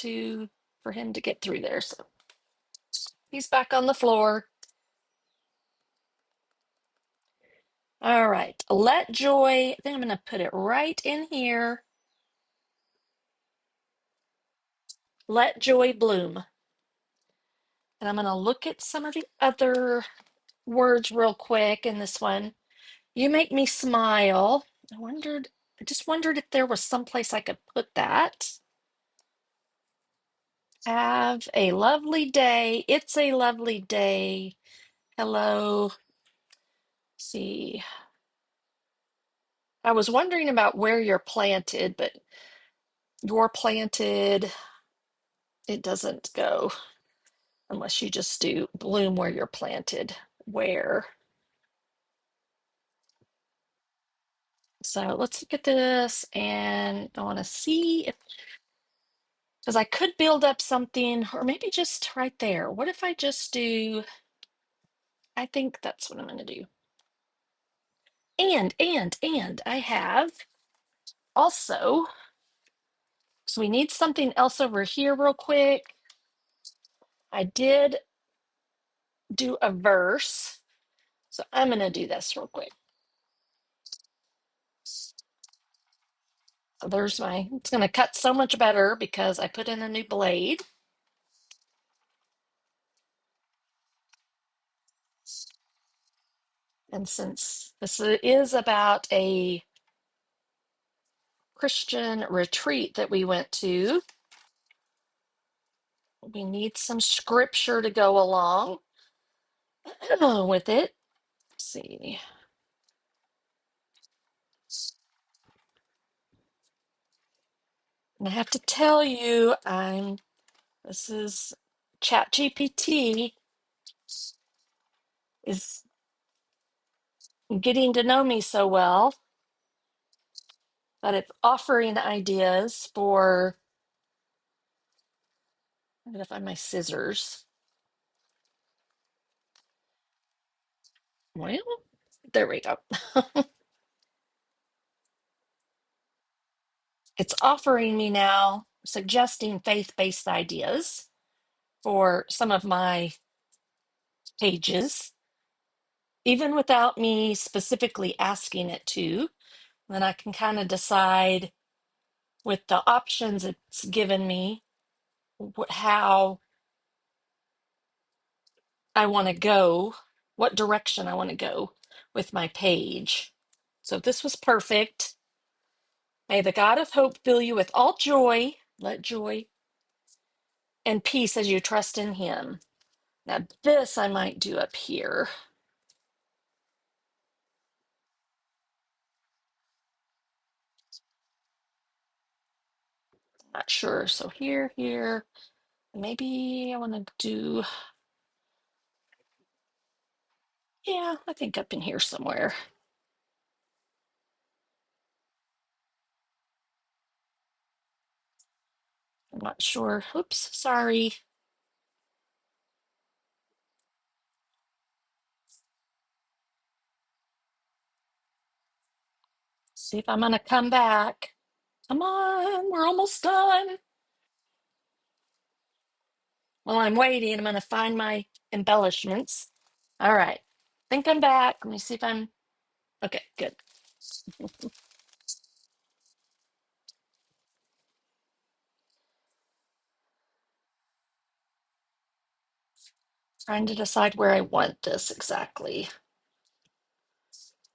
for him to get through there. So he's back on the floor. All right, Let Joy. I think I'm going to put it right in here. Let Joy Bloom. And I'm going to look at some of the other words real quick in this one. You make me smile. I just wondered if there was someplace I could put that. Have a lovely day. It's a lovely day. Hello. Let's see. I was wondering about where you're planted, but you're planted, it doesn't go unless you just do bloom where you're planted. Where? So let's look at this and I want to see if, because I could build up something or maybe just right there. What if I just do, I think that's what I'm going to do. And I have also So we need something else over here real quick. I did do a verse, so I'm going to do this real quick. So there's my, it's going to cut so much better because I put in a new blade. And since this is about a Christian retreat that we went to, we need some scripture to go along with it. Let's see. And I have to tell you, this is ChatGPT is getting to know me so well that it's offering ideas for, I'm gonna find my scissors. Well, there we go. It's offering me now, suggesting faith-based ideas for some of my pages, even without me specifically asking it to. Then I can kind of decide with the options it's given me how I want to go, what direction I want to go with my page. So this was perfect. May the God of hope fill you with all joy, let joy and peace as you trust in him. Now this I might do up here. Not sure. So here, maybe I want to do, yeah, I think up in here somewhere. I'm not sure. Oops, sorry. See if I'm going to come back. Come on, we're almost done. While I'm waiting, I'm going to find my embellishments. All right. Think I'm back. Let me see if I'm okay. Good. Trying to decide where I want this exactly.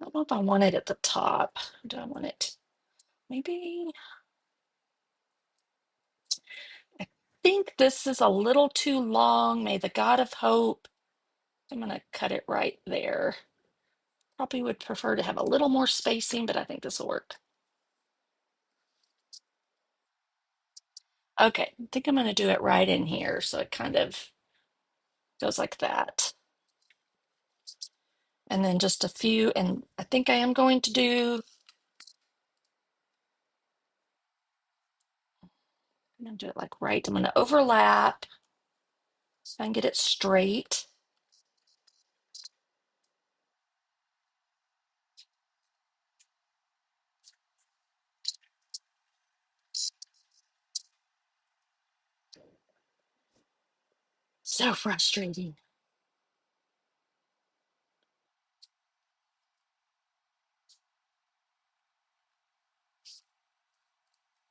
I don't know if I want it at the top. Do I want it? Maybe. I think this is a little too long. May the God of hope. I'm going to cut it right there. Probably would prefer to have a little more spacing, but I think this will work. Okay, I think I'm going to do it right in here. So it kind of goes like that. And then just a few, and I think I am going to do, I'm going to do it like right. I'm going to overlap so I can get it straight. So frustrating.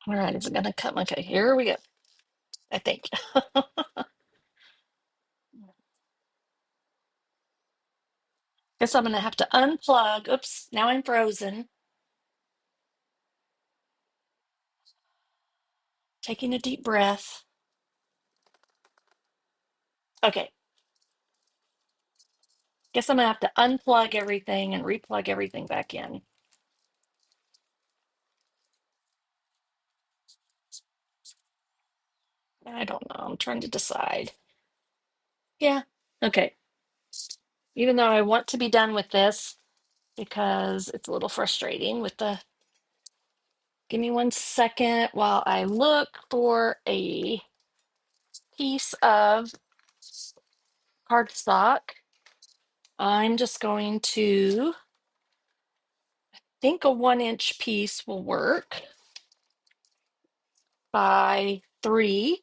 All right, is it going to cut? Okay, here we go. I think. Guess I'm going to have to unplug. Oops, now I'm frozen. Taking a deep breath. Okay, guess I'm going to have to unplug everything and replug everything back in. I don't know. I'm trying to decide. Yeah, okay. Even though I want to be done with this because it's a little frustrating with the, give me 1 second while I look for a piece of cardstock. I'm just going to think a 1 inch piece will work. by 3.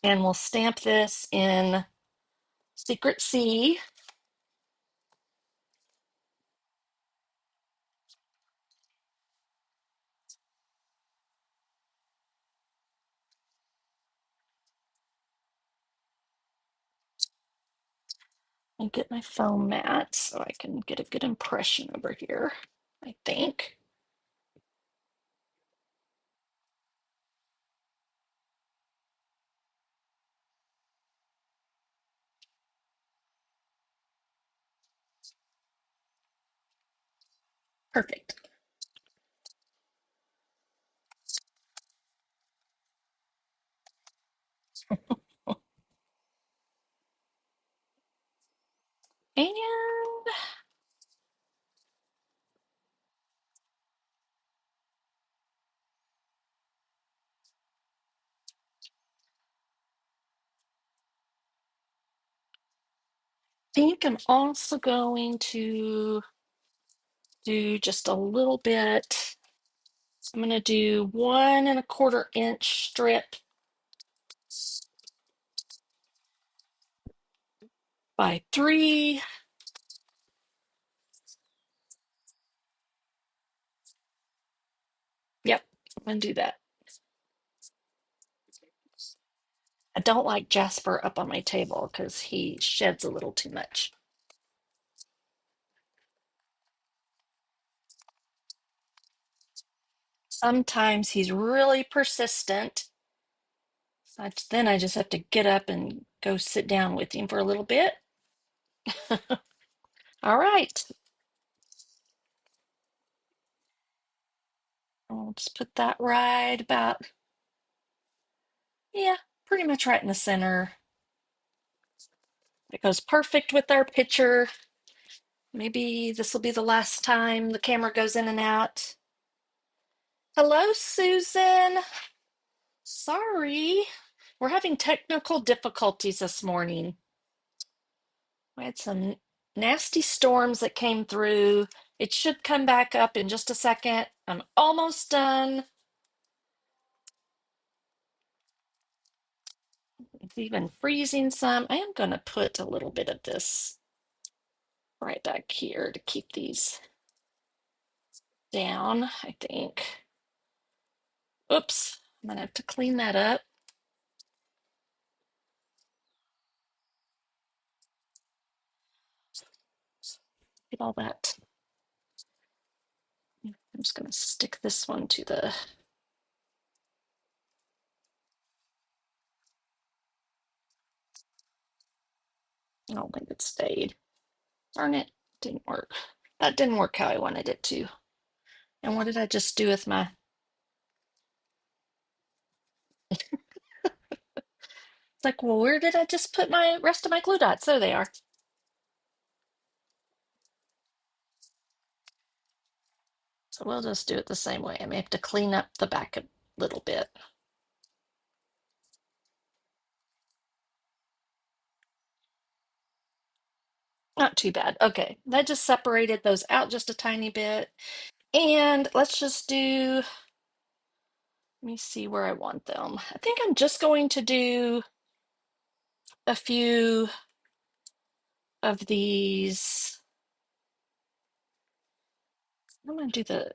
And we'll stamp this in Secret C. And get my foam mat so I can get a good impression over here, I think. Perfect. And I think I'm also going to do just a little bit. I'm going to do 1¼ inch strip by 3. Yep, I'm going to do that. I don't like Jasper up on my table because he sheds a little too much. Sometimes he's really persistent. So then I just have to get up and go sit down with him for a little bit. All right. I'll just put that right about, yeah, pretty much right in the center. It goes perfect with our picture. Maybe this will be the last time the camera goes in and out. Hello, Susan. Sorry. We're having technical difficulties this morning. We had some nasty storms that came through. It should come back up in just a second. I'm almost done. It's even freezing some. I am going to put a little bit of this right back here to keep these down, I think. Oops, I'm going to have to clean that up. Get all that. I'm just going to stick this one to the. I don't think it stayed. Darn it, didn't work. That didn't work how I wanted it to. And what did I just do with my. It's like, well, where did I just put my rest of my glue dots? There they are. So we'll just do it the same way. I may have to clean up the back a little bit. Not too bad. Okay, that just separated those out just a tiny bit. And let's just do, let me see where I want them. I think I'm just going to do a few of these. I'm going to do the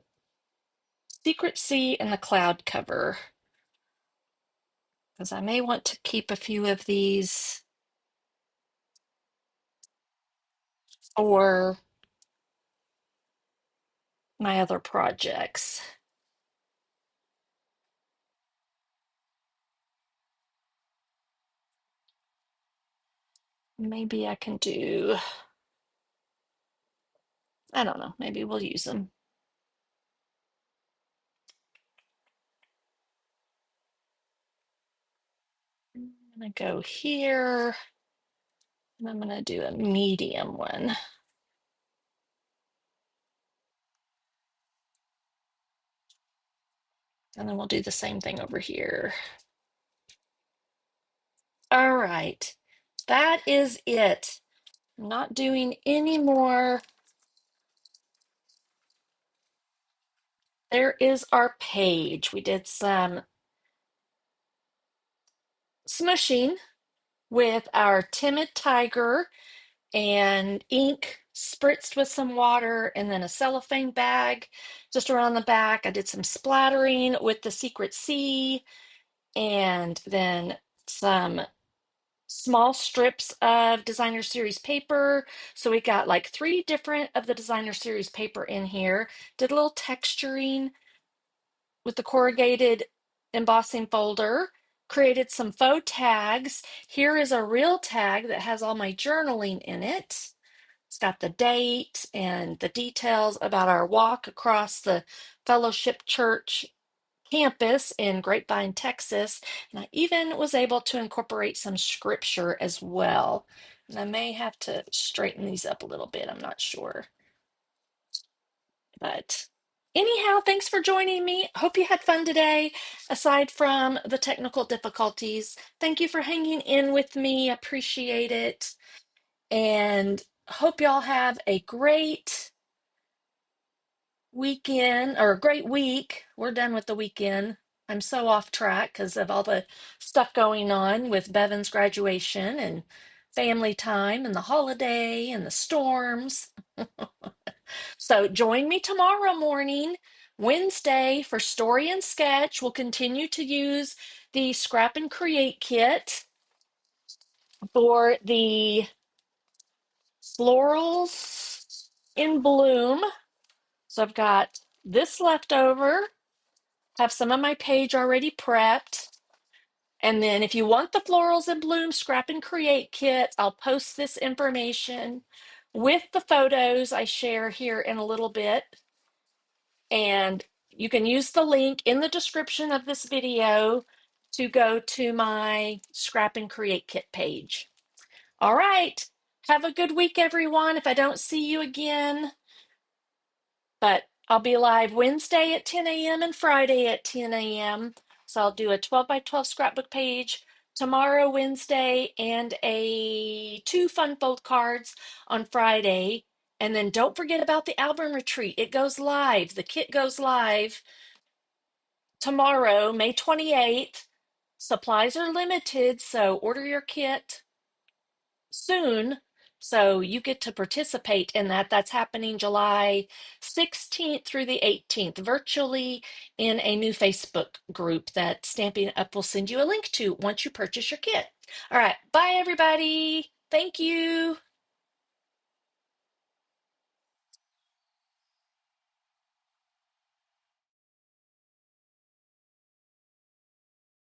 Secret Sea and the cloud cover because I may want to keep a few of these for my other projects. Maybe I can do, I don't know, maybe we'll use them. I'm going to go here and I'm going to do a medium one. And then we'll do the same thing over here. All right. that is it. I'm not doing any more. There is our page. We did some smushing with our Timid Tiger and ink spritzed with some water and then a cellophane bag just around the back. I did some splattering with the Secret C and then some small strips of designer series paper. So we got like 3 different of the designer series paper in here. Did a little texturing with the corrugated embossing folder, created some faux tags. Here is a real tag that has all my journaling in it. It's got the date and the details about our walk across the Fellowship Church campus in Grapevine, Texas. And I even was able to incorporate some scripture as well. And I may have to straighten these up a little bit. I'm not sure. But anyhow, thanks for joining me. Hope you had fun today, aside from the technical difficulties. Thank you for hanging in with me. Appreciate it. And hope y'all have a great weekend or a great week. We're done with the weekend. I'm so off track because of all the stuff going on with Bevan's graduation and family time and the holiday and the storms. So join me tomorrow morning, Wednesday, for Story and Sketch. We'll continue to use the Scrap and Create kit for the Florals in Bloom. So I've got this left over, have some of my page already prepped. And then if you want the Florals in Bloom Scrap and Create kit, I'll post this information with the photos I share here in a little bit. And you can use the link in the description of this video to go to my Scrap and Create Kit page. All right. Have a good week, everyone. If I don't see you again, but I'll be live Wednesday at 10 a.m. and Friday at 10 a.m. So I'll do a 12 by 12 scrapbook page tomorrow, Wednesday, and 2 fun fold cards on Friday. And then don't forget about the album retreat. It goes live. The kit goes live tomorrow, May 28th. Supplies are limited, so order your kit soon so you get to participate in that. That's happening July 16th through the 18th, virtually in a new Facebook group that Stamping Up will send you a link to once you purchase your kit. All right, bye everybody. Thank you.